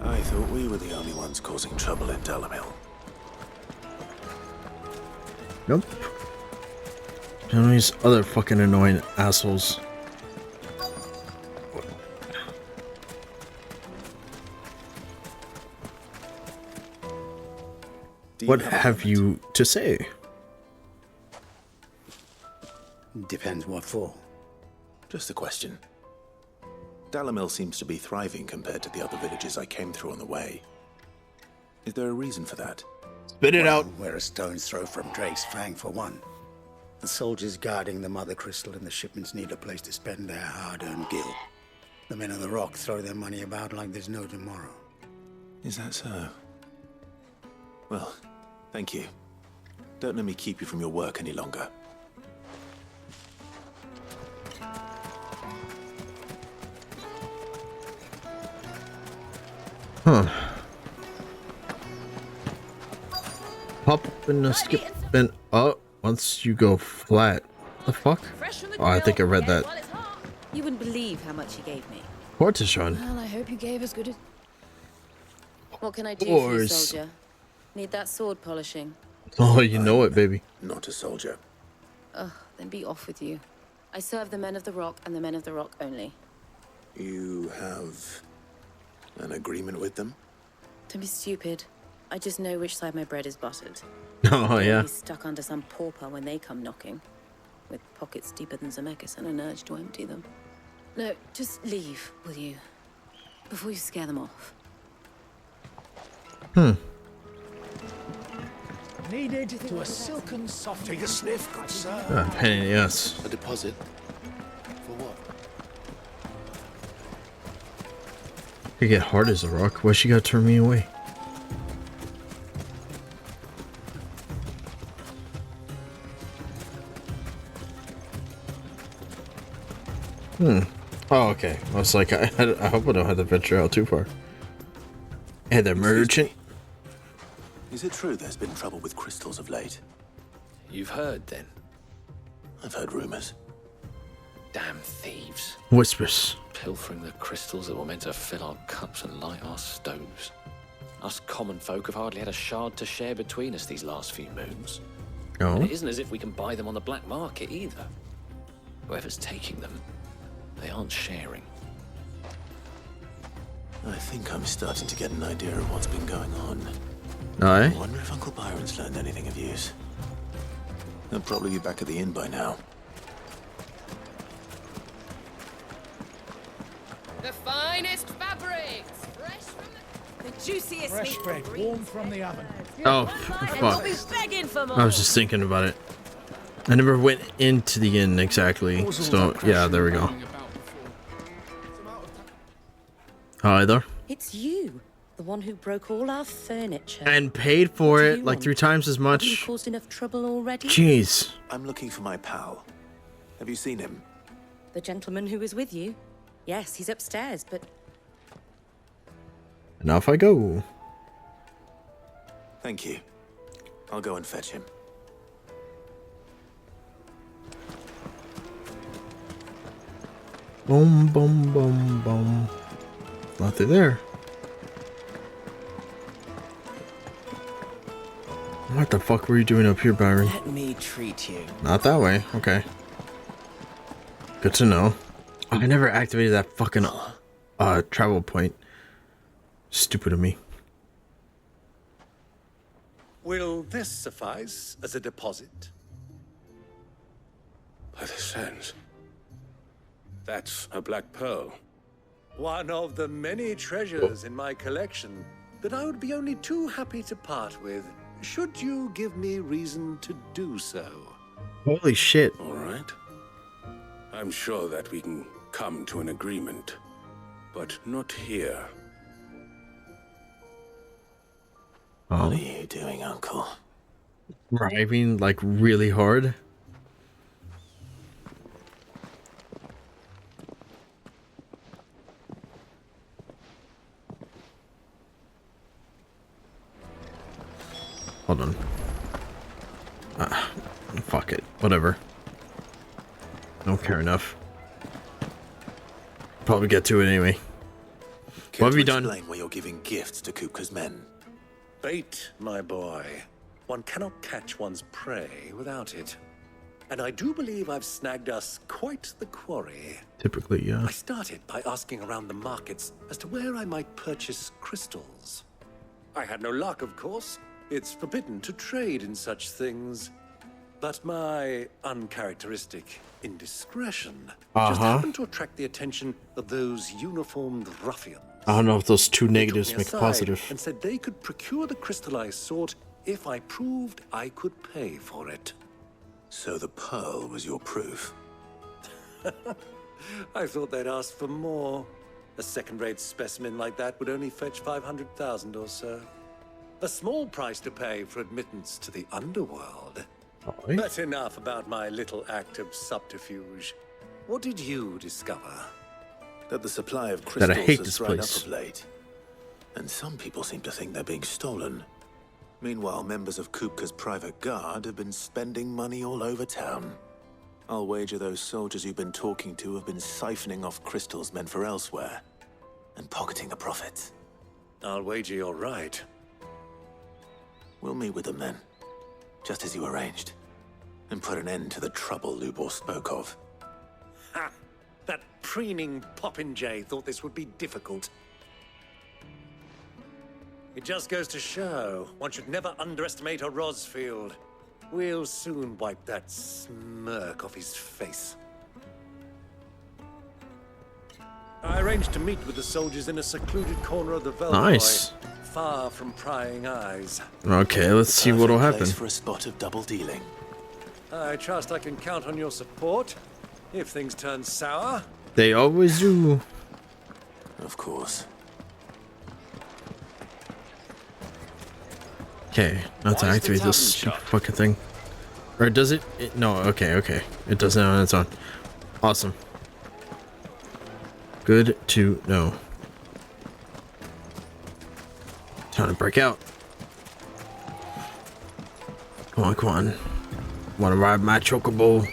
I thought we were the only ones causing trouble in Dalamil. Nope. And these other fucking annoying assholes. What have you to say? Depends what for. Just a question. Dalamil seems to be thriving compared to the other villages I came through on the way. Is there a reason for that? Spit it out. We're a stone's throw from Drake's Fang, for one. The soldiers guarding the Mother Crystal and the shipments need a place to spend their hard-earned gil. The men of the Rock throw their money about like there's no tomorrow. Is that so? Well, thank you. Don't let me keep you from your work any longer. Huh. Pop and a skip and up once you go flat. The fuck? Oh, I think I read that. You wouldn't believe how much he gave me. Hortichon. Well, I hope you gave as good as... What can I do for you, Horse. soldier? Need that sword polishing? Oh, you know it, baby. Not a soldier. Ugh, then be off with you. I serve the men of the Rock and the men of the Rock only. You have an agreement with them? Don't be stupid. I just know which side my bread is buttered. Oh, yeah. Be stuck under some pauper when they come knocking, with pockets deeper than Zemeckis and an urge to empty them. No, just leave, will you? Before you scare them off. Needed to a silken soft. Take a sniff, good sir. Ah, pain in the ass. A deposit? For what? I get hard as a rock. Why she gotta turn me away? Oh, okay. I was like, I hope I don't have to venture out too far. Hey there, merchant. Is it true there's been trouble with crystals of late? You've heard, then? I've heard rumors. Damn thieves. Whispers. Pilfering the crystals that were meant to fill our cups and light our stoves. Us common folk have hardly had a shard to share between us these last few moons. Oh. And it isn't as if we can buy them on the black market either. Whoever's taking them, they aren't sharing. I think I'm starting to get an idea of what's been going on. Aye. I wonder if Uncle Byron's learned anything of use. They'll probably be back at the inn by now. The finest fabrics, fresh from the juiciest Fresh meat. bread, warm from the oven. Oh, And we'll fuck. be begging for more. I was just thinking about it. I never went into the inn exactly. So, yeah, there we go. Hi there. It's you, the one who broke all our furniture. And paid for it like 3 times as Have you much. caused enough trouble already? Jeez. I'm looking for my pal. Have you seen him? The gentleman who was with you? Yes, he's upstairs, but And off I go. Thank you. I'll go and fetch him. Boom, boom, boom, boom. Nothing there. What the fuck were you doing up here, Byron? Let me treat you. Not that way. Okay. Good to know. I never activated that fucking travel point. Stupid of me. Will this suffice as a deposit? By the sands. That's a black pearl. One of the many treasures in my collection that I would be only too happy to part with, should you give me reason to do so. Holy shit. All right. I'm sure that we can come to an agreement, but not here. What are you doing, Uncle? Driving like really hard. Hold on. Fuck it. Whatever. Don't care enough. Probably get to it anyway. What have you done? Explain why you're giving gifts to Kupka's men. Bait, my boy. One cannot catch one's prey without it. And I do believe I've snagged us quite the quarry. Typically, yeah. I started by asking around the markets as to where I might purchase crystals. I had no luck, of course. It's forbidden to trade in such things. But my uncharacteristic indiscretion just happened to attract the attention of those uniformed ruffians. I don't know if those two negatives They took make me a aside positive. and said they could procure the crystal I sought if I proved I could pay for it. So the pearl was your proof? I thought they'd ask for more. A second-rate specimen like that would only fetch 500,000 or so. A small price to pay for admittance to the underworld. But enough about my little act of subterfuge. What did you discover? That the supply of That crystals I hate has this dried place. up of late. And some people seem to think they're being stolen. Meanwhile, members of Kupka's private guard have been spending money all over town. I'll wager those soldiers you've been talking to have been siphoning off crystals meant for elsewhere, and pocketing the profits. I'll wager you're right. We'll meet with them then, just as you arranged, and put an end to the trouble Lubor spoke of. Ha! That preening popinjay thought this would be difficult. It just goes to show one should never underestimate a Rosfield. We'll soon wipe that smirk off his face. I arranged to meet with the soldiers in a secluded corner of the Velvet, Nice. far from prying eyes. Okay, let's see what'll Perfect happen. place for a spot of double dealing. I trust I can count on your support if things turn sour. They always do. Of course. Okay, now to activate this stupid fucking thing. Or does it? No, okay. It does it on its own. Awesome. Good to know. Time to break out. Come on. Wanna ride my chocobo?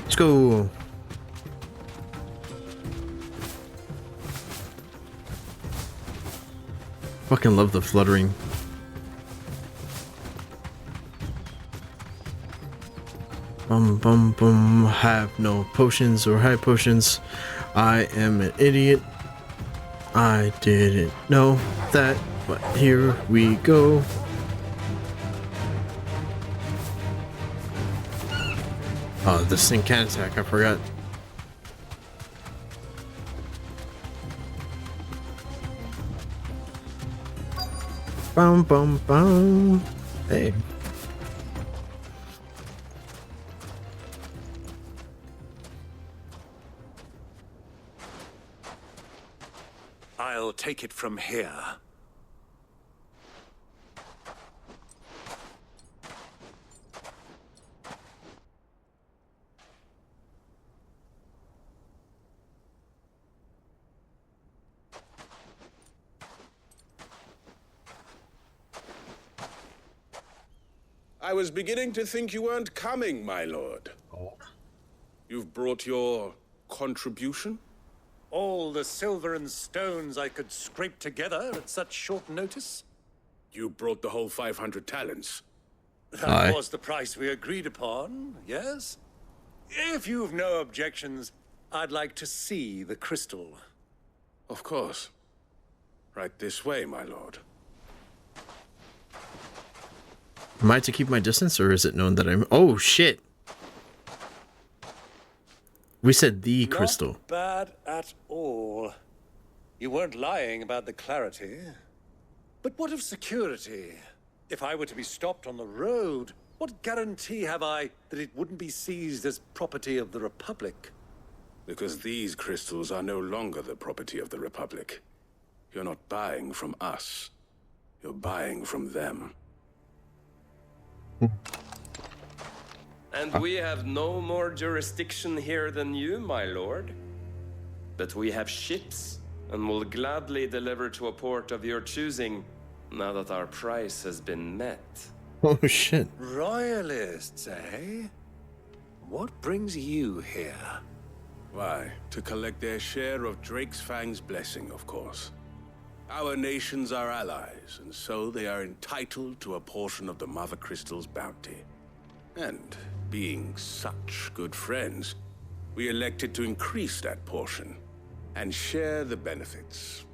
Let's go. Fucking love the fluttering. Bum. Have no potions or high potions. I am an idiot. I didn't know that, but here we go. Oh, this thing can attack, I forgot. Bum. Hey. I'll take it from here. I was beginning to think you weren't coming, my lord. You've brought your contribution? All the silver and stones I could scrape together at such short notice? You brought the whole 500 talents. That was the price we agreed upon, yes? If you've no objections, I'd like to see the crystal. Of course. Right this way, my lord. Am I to keep my distance, or is it known that I'm... Oh, shit! We said the crystal. Not bad at all. You weren't lying about the clarity. But what of security? If I were to be stopped on the road, what guarantee have I that it wouldn't be seized as property of the Republic? Because these crystals are no longer the property of the Republic. You're not buying from us. You're buying from them. And we have no more jurisdiction here than you, my lord. But we have ships, and will gladly deliver to a port of your choosing, now that our price has been met. Oh, shit. Royalists, eh? What brings you here? Why, to collect their share of Drake's Fang's blessing, of course. Our nations are allies, and so they are entitled to a portion of the Mother Crystal's bounty. And, being such good friends, we elected to increase that portion and share the benefits.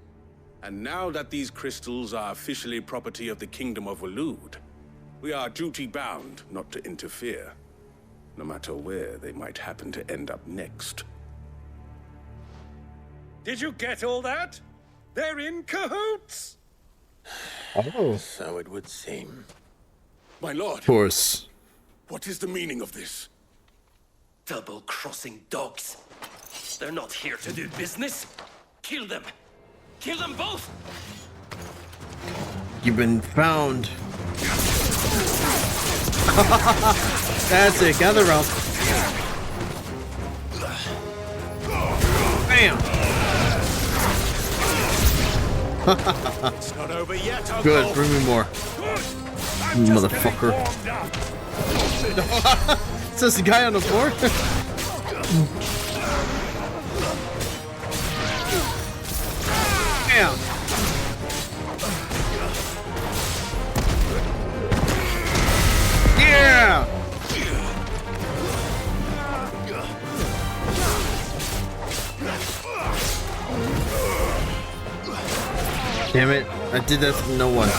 And now that these crystals are officially property of the Kingdom of Waloed, we are duty-bound not to interfere, no matter where they might happen to end up next. Did you get all that? They're in cahoots! Oh. So it would seem. My lord! Of course. What is the meaning of this? Double-crossing dogs. They're not here to do business. Kill them. Kill them both! You've been found. That's it. Gather up. Bam! It's not over yet, Uncle. Good, bring me more. Motherfucker. Is this the guy on the floor? Damn. Yeah! Damn it, I did that to no one.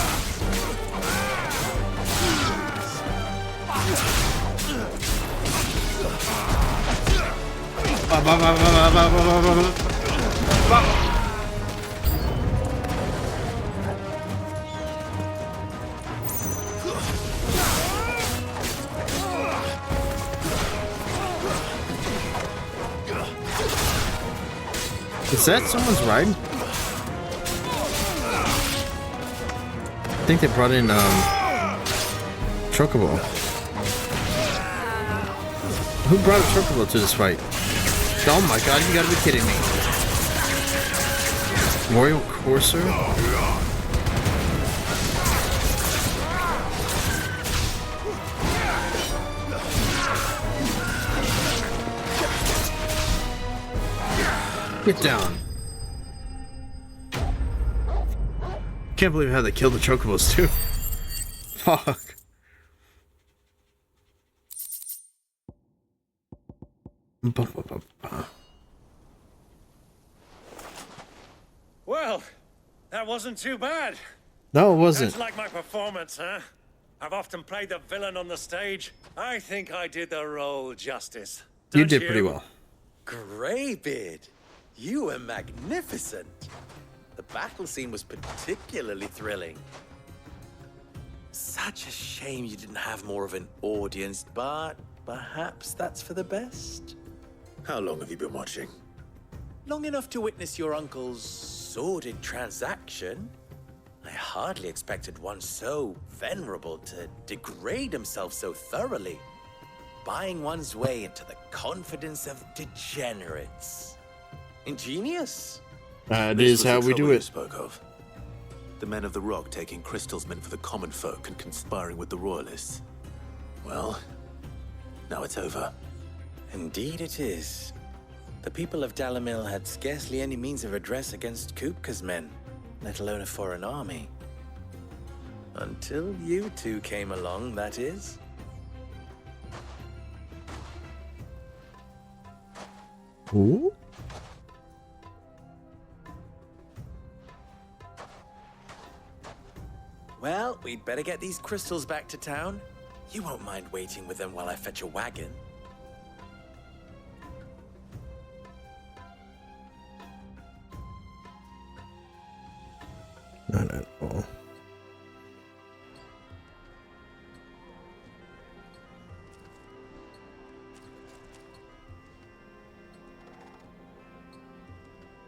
Is that someone's ride? I think they brought in Chocobo. Who brought a Chocobo to this fight? Oh my god, you gotta be kidding me. Royal Courser? Get down. Can't believe how they killed the Chocobos too. Fuck. Well, that wasn't too bad. No, it wasn't. That's like my performance, huh? I've often played the villain on the stage. I think I did the role justice. You did pretty well. Greybeard, you were magnificent. The battle scene was particularly thrilling. Such a shame you didn't have more of an audience, but perhaps that's for the best. How long have you been watching? Long enough to witness your uncle's sordid transaction. I hardly expected one so venerable to degrade himself so thoroughly, buying one's way into the confidence of degenerates. Ingenious. That is how we do it. Spoke of. The men of the Rock taking crystals meant for the common folk and conspiring with the royalists. Well, now it's over. Indeed it is. The people of Dalamil had scarcely any means of redress against Kupka's men, let alone a foreign army. Until you two came along, that is. Ooh. Well, we'd better get these crystals back to town. You won't mind waiting with them while I fetch a wagon. Not at all.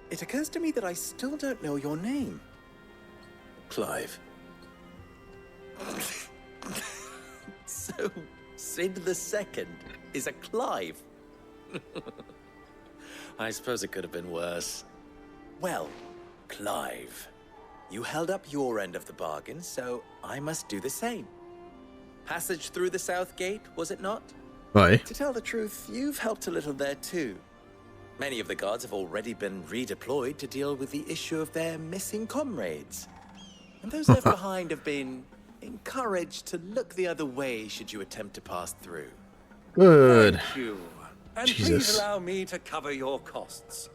It occurs to me that I still don't know your name. Clive. So, Sid the Second is a Clive. I suppose it could have been worse. Well, Clive, you held up your end of the bargain, so I must do the same. Passage through the South Gate, was it not? Why? To tell the truth, you've helped a little there too. Many of the guards have already been redeployed to deal with the issue of their missing comrades. And those left behind have been encouraged to look the other way should you attempt to pass through. Good. Thank you. And Jesus. please allow me to cover your costs.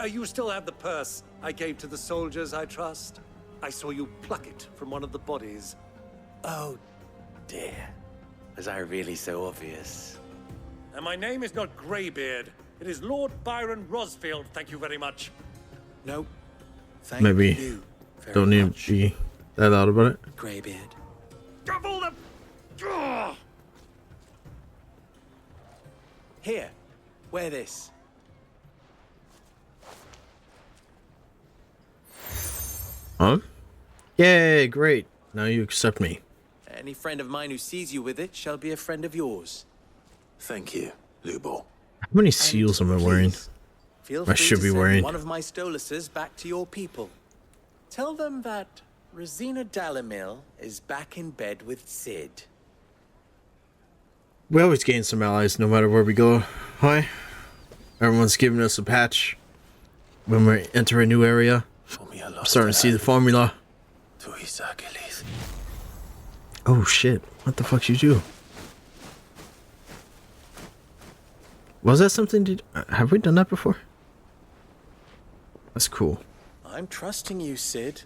You still have the purse I gave to the soldiers, I trust? I saw you pluck it from one of the bodies. Oh, dear. Was I really so obvious? And my name is not Greybeard. It is Lord Byron Rosfield, thank you very much. Nope. Thank Maybe you very don't need much. to be that loud about it. Greybeard. Double the... Ugh! Here, wear this. Huh? Yay, great. Now you accept me. Any friend of mine who sees you with it shall be a friend of yours. Thank you, Lubor. How many seals am I wearing? Feel I free should to be send wearing. one of my Stoluses back to your people. Tell them that Rosina Dalamil is back in bed with Sid. We always gain some allies no matter where we go. Hi. Everyone's giving us a patch when we enter a new area. I'm starting to see the formula. Oh shit. What the fuck you do? Was that something have we done that before? That's cool. I'm trusting you, Sid.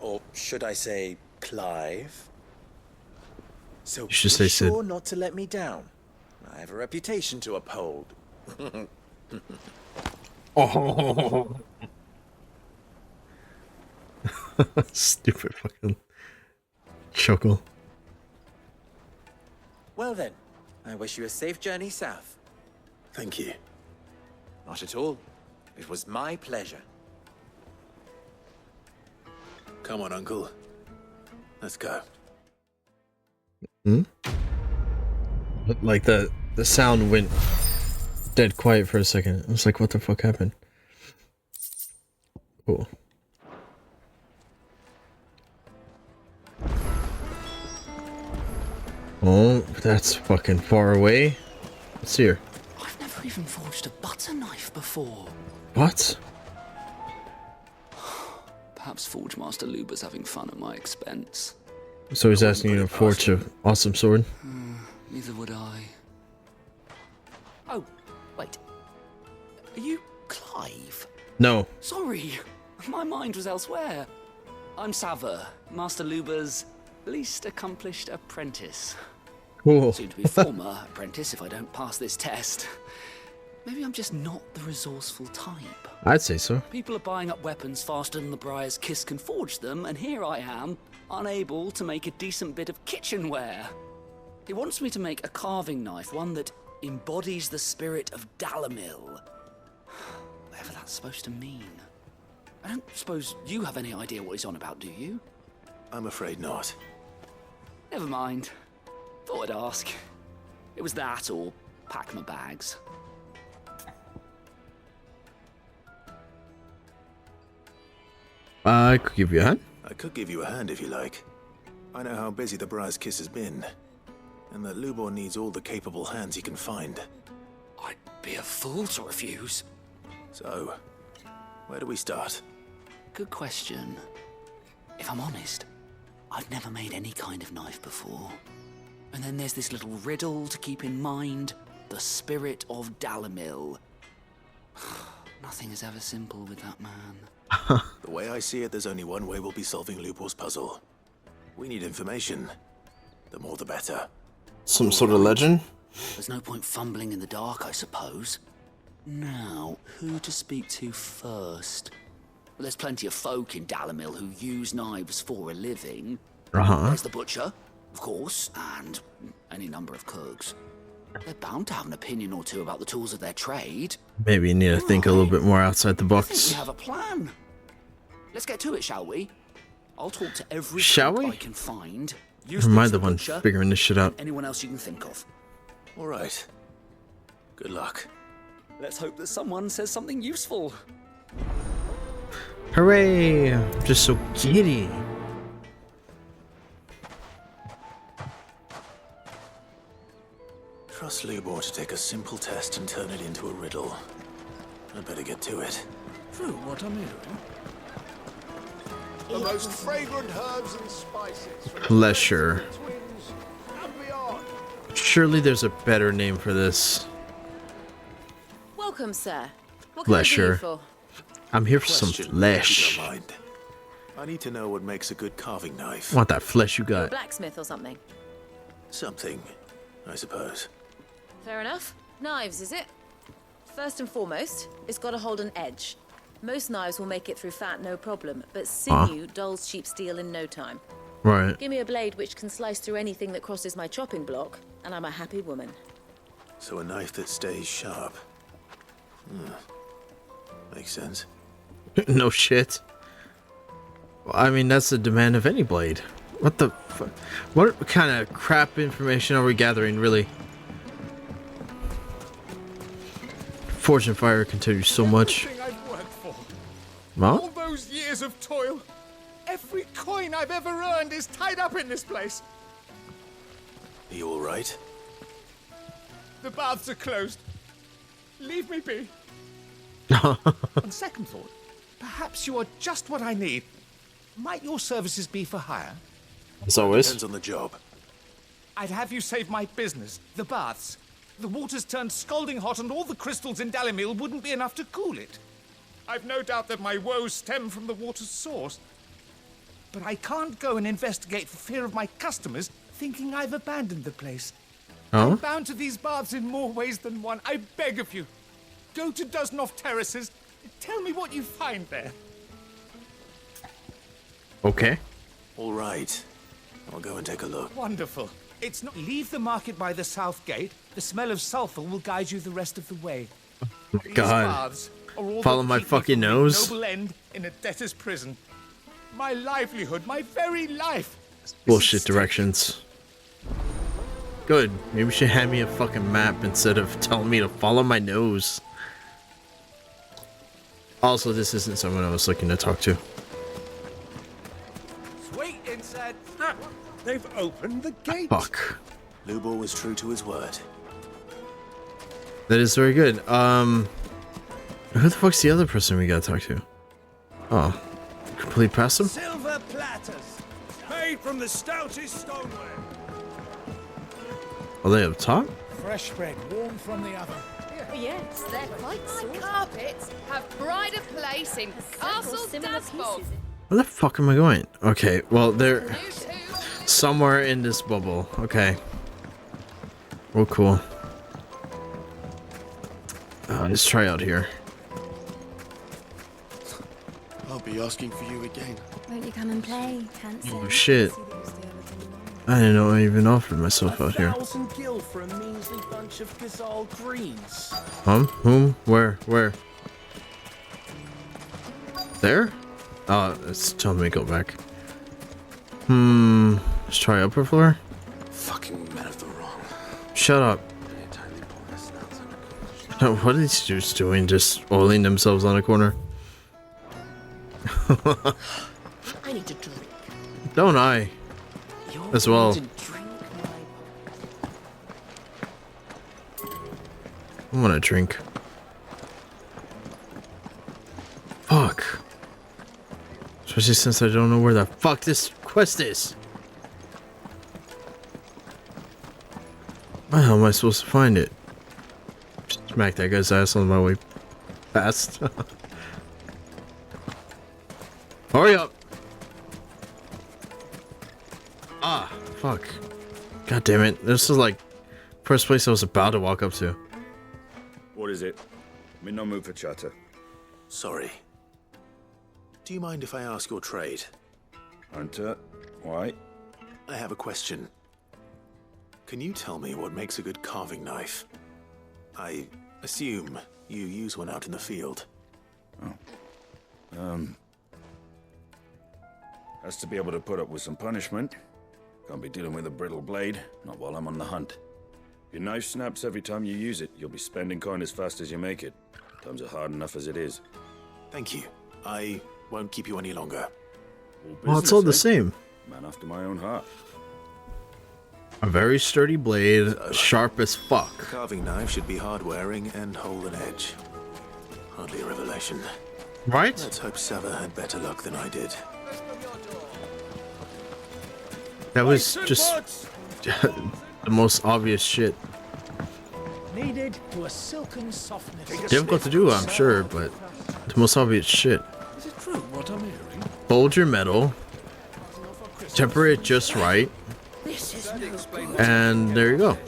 Or should I say, Clive? So You should be say Sid. sure not to let me down. I have a reputation to uphold. Oh. Stupid fucking chuckle. Well then, I wish you a safe journey south. Thank you. Not at all. It was my pleasure. Come on, Uncle. Let's go. Hmm? Like the sound went dead quiet for a second. I was like, what the fuck happened? Cool. Oh, that's fucking far away. Let's see her. I've never even forged a butter knife before. What? Perhaps Forge Master Luba's having fun at my expense. So he's asking you to forge an awesome sword? Neither would I. Oh, wait. Are you Clive? No. Sorry, my mind was elsewhere. I'm Sava, Master Luba's least accomplished apprentice. Cool. Soon to be former apprentice if I don't pass this test. Maybe I'm just not the resourceful type. I'd say so. People are buying up weapons faster than the Briar's Kiss can forge them, and here I am, unable to make a decent bit of kitchenware. He wants me to make a carving knife, one that embodies the spirit of Dalamil. Whatever that's supposed to mean. I don't suppose you have any idea what he's on about, do you? I'm afraid not. Never mind. Thought I'd ask. It was that or pack my bags. I could give you a hand. I could give you a hand if you like. I know how busy the Briar's Kiss has been, and that Lubor needs all the capable hands he can find. I'd be a fool to refuse. So, where do we start? Good question. If I'm honest, I've never made any kind of knife before. And then there's this little riddle to keep in mind. The spirit of Dalamil. Nothing is ever simple with that man. The way I see it, there's only one way we'll be solving Lubor's puzzle. We need information. The more the better. Some sort of legend? There's no point fumbling in the dark, I suppose. Now, who to speak to first? Well, there's plenty of folk in Dalamil who use knives for a living. There's the butcher, of course, and any number of cooks. They're bound to have an opinion or two about the tools of their trade. Maybe you need to think a little bit more outside the I box. think we have a plan. Let's get to it, shall we? I'll talk to every Shall folk we? I can find. Or am I the one butcher, figuring this shit out? and anyone else you can think of. All right. Good luck. Let's hope that someone says something useful. Hooray! I'm just so giddy. Trust Lubor to take a simple test and turn it into a riddle. I'd better get to it. True, what am I doing? The most fragrant herbs and spices. Less sure. Surely there's a better name for this. Welcome, sir. What can I Less do you sure. for? I'm here for some Question, if flesh. you don't mind. I need to know what makes a good carving knife. I want that flesh you You're a got. blacksmith or something? Something, I suppose. Fair enough. Knives, is it? First and foremost, it's got to hold an edge. Most knives will make it through fat, no problem, but sinew dulls cheap steel in no time. Right. Give me a blade which can slice through anything that crosses my chopping block, and I'm a happy woman. So a knife that stays sharp. Makes sense. No shit. Well, I mean, that's the demand of any blade. What the fuck? What kind of crap information are we gathering, really? Forge and Fire can tell you so much. Everything I've worked for. Huh? All those years of toil. Every coin I've ever earned is tied up in this place. Are you all right? The baths are closed. Leave me be. On second thought, perhaps you are just what I need. Might your services be for hire? As always. Depends on the job. I'd have you save my business, the baths. The water's turned scalding hot and all the crystals in Dalamil wouldn't be enough to cool it. I've no doubt that my woes stem from the water's source. But I can't go and investigate for fear of my customers thinking I've abandoned the place. I'm bound to these baths in more ways than one. I beg of you. Go to Dusnoff Terraces. Tell me what you find there. Okay. All right. I'll go and take a look. Wonderful. It's not. Leave the market by the south gate. The smell of sulfur will guide you the rest of the way. These God. baths, or all Follow the my people fucking from a nose? noble end in a debtor's prison. My livelihood, my very life. Bullshit directions. Good. Maybe you should hand me a fucking map instead of telling me to follow my nose. Also, this isn't someone I was looking to talk to. Sweet inside. They've opened the gate. Fuck. Lubor was true to his word. That is very good. Who the fuck's the other person we gotta talk to? Oh. Complete past him? Silver platters, made from the stoutest stoneware. Are they up top? Fresh bread, warm from the oven. Yes, they're quite My carpets have pride of place in Castle Dasbog. Where the fuck am I going? Okay, well, they're somewhere in this bubble. Okay. Oh, cool. Let's try out here. I'll be asking for you again. Won't you come and play, handsome? Oh, shit. I didn't know I even offered myself out here. 1,000 gil for a measly bunch of gazelle greens. Whom? Where? There? Oh, it's telling me to go back. Let's try upper floor. Fucking men of the wrong. Shut up. What are these dudes doing? Just oiling themselves on a corner? I need to drink. Don't I? As well. I want to drink. Fuck. Especially since I don't know where the fuck this quest is. How am I supposed to find it? Smack that guy's ass on my way past. Hurry up! Ah, fuck. God damn it. This is like first place I was about to walk up to. What is it? I'm in no mood for chatter. Sorry. Do you mind if I ask your trade? Hunter, why? I have a question. Can you tell me what makes a good carving knife? I assume you use one out in the field. Has to be able to put up with some punishment. Can't be dealing with a brittle blade, not while I'm on the hunt. If your knife snaps every time you use it, you'll be spending coin as fast as you make it. Times are hard enough as it is. Thank you. I won't keep you any longer. Well, it's all the same. Man after my own heart. A very sturdy blade, sharp as fuck. A carving knife should be hard-wearing and hold an edge. Hardly a revelation. Right? Let's hope Sava had better luck than I did. That was just the most obvious shit. Needed to a silken softness. Difficult to do, I'm sure, but the most obvious shit. Is it true what I'm hearing? Fold your metal, temper it just right, and there you go.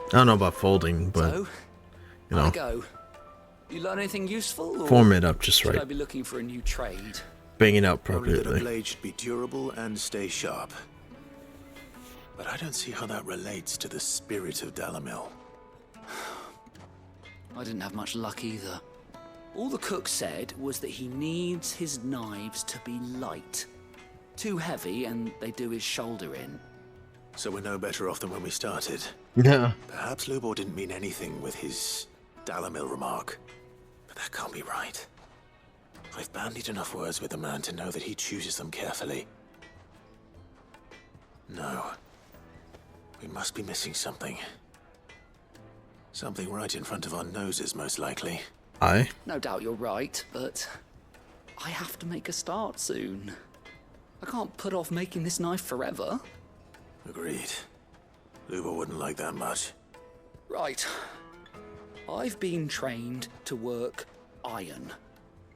I don't know about folding, but you know, go. You learn anything useful? Or form it up just should right. I be looking for a new trade? Bang it out Only that a appropriately. blade should be durable and stay sharp. But I don't see how that relates to the spirit of Dalamil. I didn't have much luck either. All the cook said was that he needs his knives to be light. Too heavy and they do his shoulder in. So we're no better off than when we started. Yeah. Perhaps Lubor didn't mean anything with his Dalamil remark. But that can't be right. I've bandied enough words with the man to know that he chooses them carefully. No. We must be missing something. Something right in front of our noses, most likely. Aye. No doubt you're right, but I have to make a start soon. I can't put off making this knife forever. Agreed. Lubor wouldn't like that much. Right. I've been trained to work iron.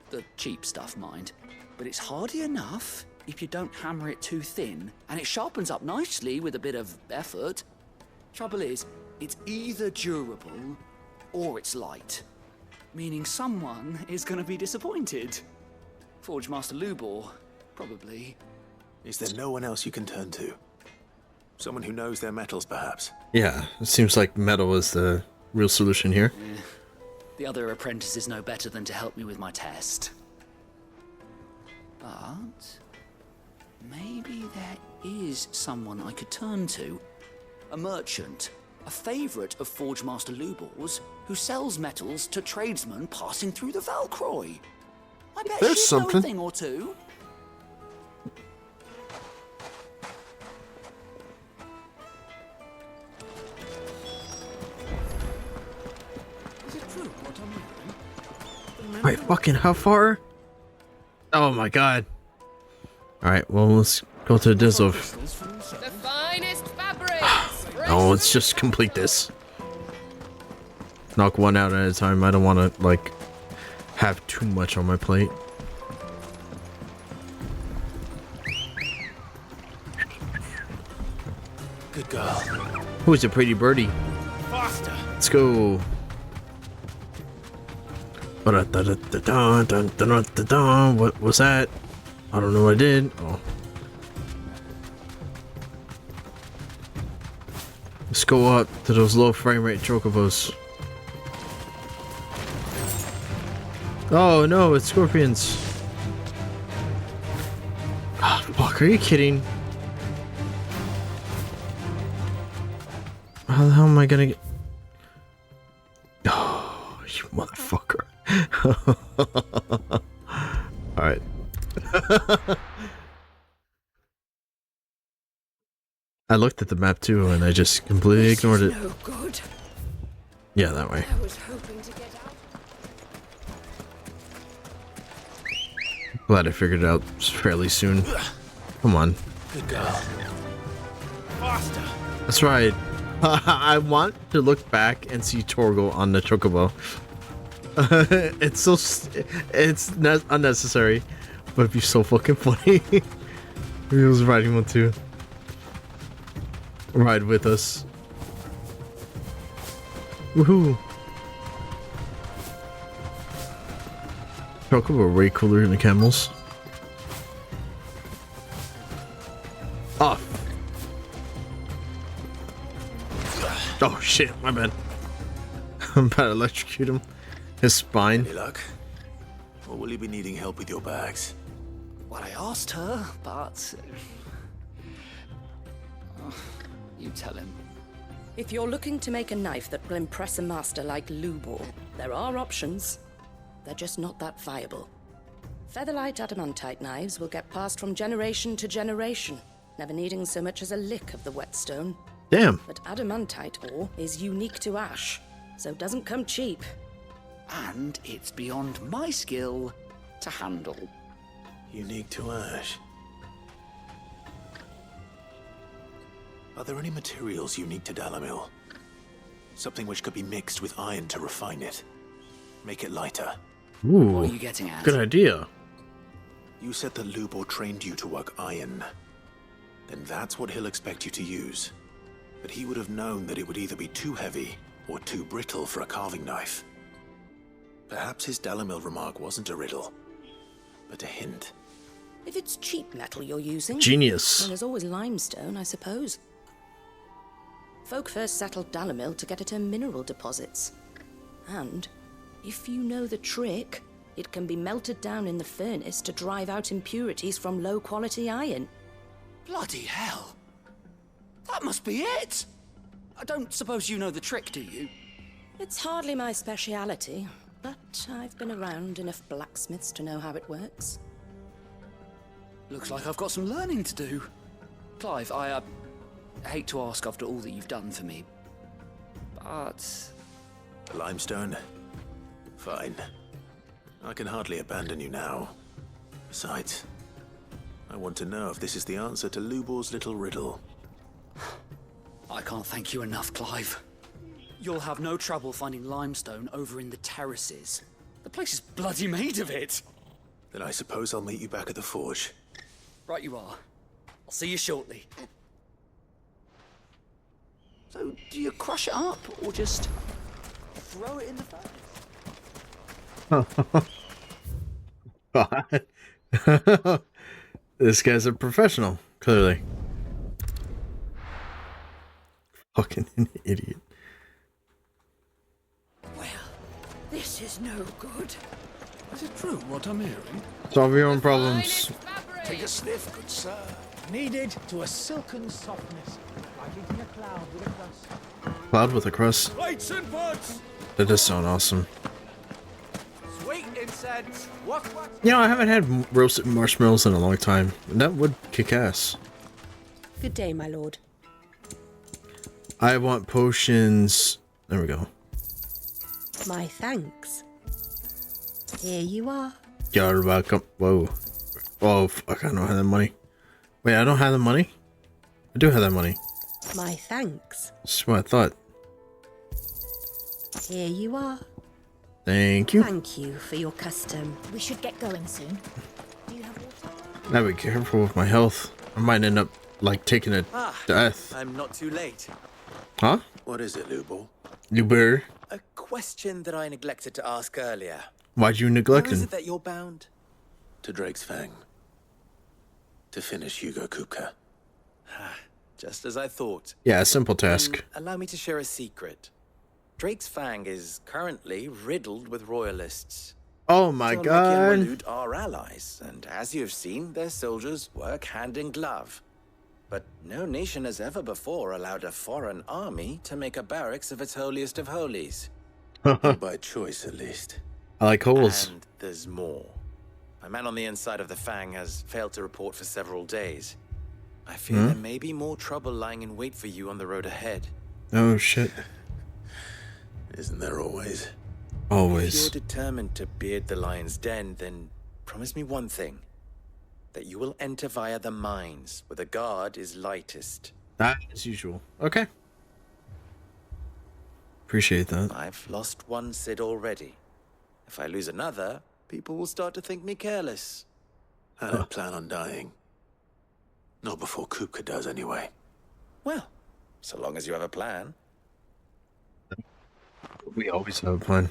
The cheap stuff, mind. But it's hardy enough if you don't hammer it too thin, and it sharpens up nicely with a bit of effort. Trouble is, it's either durable or it's light. Meaning someone is going to be disappointed. Forge Master Lubor, probably. Is there no one else you can turn to? Someone who knows their metals, perhaps? Yeah, it seems like metal is the real solution here. The other apprentice is no better than to help me with my test. But maybe there is someone I could turn to. A merchant, a favourite of Forge Master Lubor's, who sells metals to tradesmen passing through the Valcroy. I bet There's she'd something. know a thing or two. Is it true what I'm hearing? Wait, fucking how far? Oh my god. Alright, well, let's go to the Dizzle. The finest fabrics. Oh, let's just complete this. Knock one out at a time. I don't want to, like, have too much on my plate. Good girl. Who's a pretty birdie? Faster. Let's go. What was that? I don't know what I did. Oh. Let's go up to those low frame rate chocobos. Oh no, it's scorpions. Ah, fuck, are you kidding? How the hell am I gonna get... Oh, you motherfucker. Alright. I looked at the map too and I just completely ignored it. No good. Yeah, that way. I was hoping to get out. Glad I figured it out fairly soon. Come on. Good girl. Faster. That's right. I want to look back and see Torgal on the chocobo. It's so... It's not unnecessary, but it'd be so fucking funny. He was riding one too. Ride with us. Woohoo! Chocobo are way cooler than the camels. Oh. Oh shit, my bad. I'm about to electrocute him. His spine. Any luck? Or will you be needing help with your bags? Well, I asked her, but... you tell him. If you're looking to make a knife that will impress a master like Lubor, there are options. They're just not that viable. Featherlight adamantite knives will get passed from generation to generation, never needing so much as a lick of the whetstone. Damn. But adamantite ore is unique to ash, so it doesn't come cheap. And it's beyond my skill to handle. Unique to ash. Are there any materials unique to Dalamil? Something which could be mixed with iron to refine it. Make it lighter. Ooh. What are you getting at? Good idea. You said that Lubor trained you to work iron. Then that's what he'll expect you to use. But he would have known that it would either be too heavy or too brittle for a carving knife. Perhaps his Dalamil remark wasn't a riddle, but a hint. If it's cheap metal you're using... Genius. Well, there's always limestone, I suppose. Folk first settled Dalamil to get at her mineral deposits. And, if you know the trick, it can be melted down in the furnace to drive out impurities from low-quality iron. Bloody hell! That must be it! I don't suppose you know the trick, do you? It's hardly my speciality, but I've been around enough blacksmiths to know how it works. Looks like I've got some learning to do. Clive, I hate to ask after all that you've done for me, but... Limestone? Fine. I can hardly abandon you now. Besides, I want to know if this is the answer to Lubor's little riddle. I can't thank you enough, Clive. You'll have no trouble finding limestone over in the terraces. The place is bloody made of it. Then I suppose I'll meet you back at the forge. Right you are. I'll see you shortly. So, do you crush it up, or just throw it in the furnace? This guy's a professional, clearly. Fucking an idiot. Well, This is no good. Is it true what I'm hearing? Solve your own problems. Take a sniff, good sir. Kneaded to a silken softness, like eating a cloud with a crust. Cloud with a crust. Plates and pots! That does sound awesome. Sweet incense. What? You know, I haven't had roasted marshmallows in a long time. And that would kick ass. Good day, my lord. I want potions. There we go. My thanks. Here you are. You're welcome. Whoa. Oh, fuck, I don't have that money. Wait, I don't have the money? I do have that money. My thanks. That's what I thought. Here you are. Thank you. Thank you for your custom. We should get going soon. Do you have water? Gotta be careful with my health. I might end up, like, taking a death. I'm not too late. Huh? What is it, Lubo? Luber? A question that I neglected to ask earlier. Why'd you neglect Where is him? it that you're bound? To Drake's Fang. To finish Hugo Kupka. Just as I thought. Yeah, a simple task. Allow me to share a secret. Drake's Fang is currently riddled with royalists. Oh my John god. and Walud are allies, and as you have seen, their soldiers work hand in glove. But no nation has ever before allowed a foreign army to make a barracks of its holiest of holies. By choice, at least. I like holes. And there's more. A man on the inside of the Fang has failed to report for several days. I fear there may be more trouble lying in wait for you on the road ahead. Oh shit. Isn't there always? Always. If you're determined to beard the lion's den, then promise me one thing. That you will enter via the mines, where the guard is lightest. That as usual. Okay. Appreciate that. I've lost one Cid already. If I lose another, people will start to think me careless. I don't plan on dying. Not before Kupka does, anyway. Well, so long as you have a plan. We always have a plan.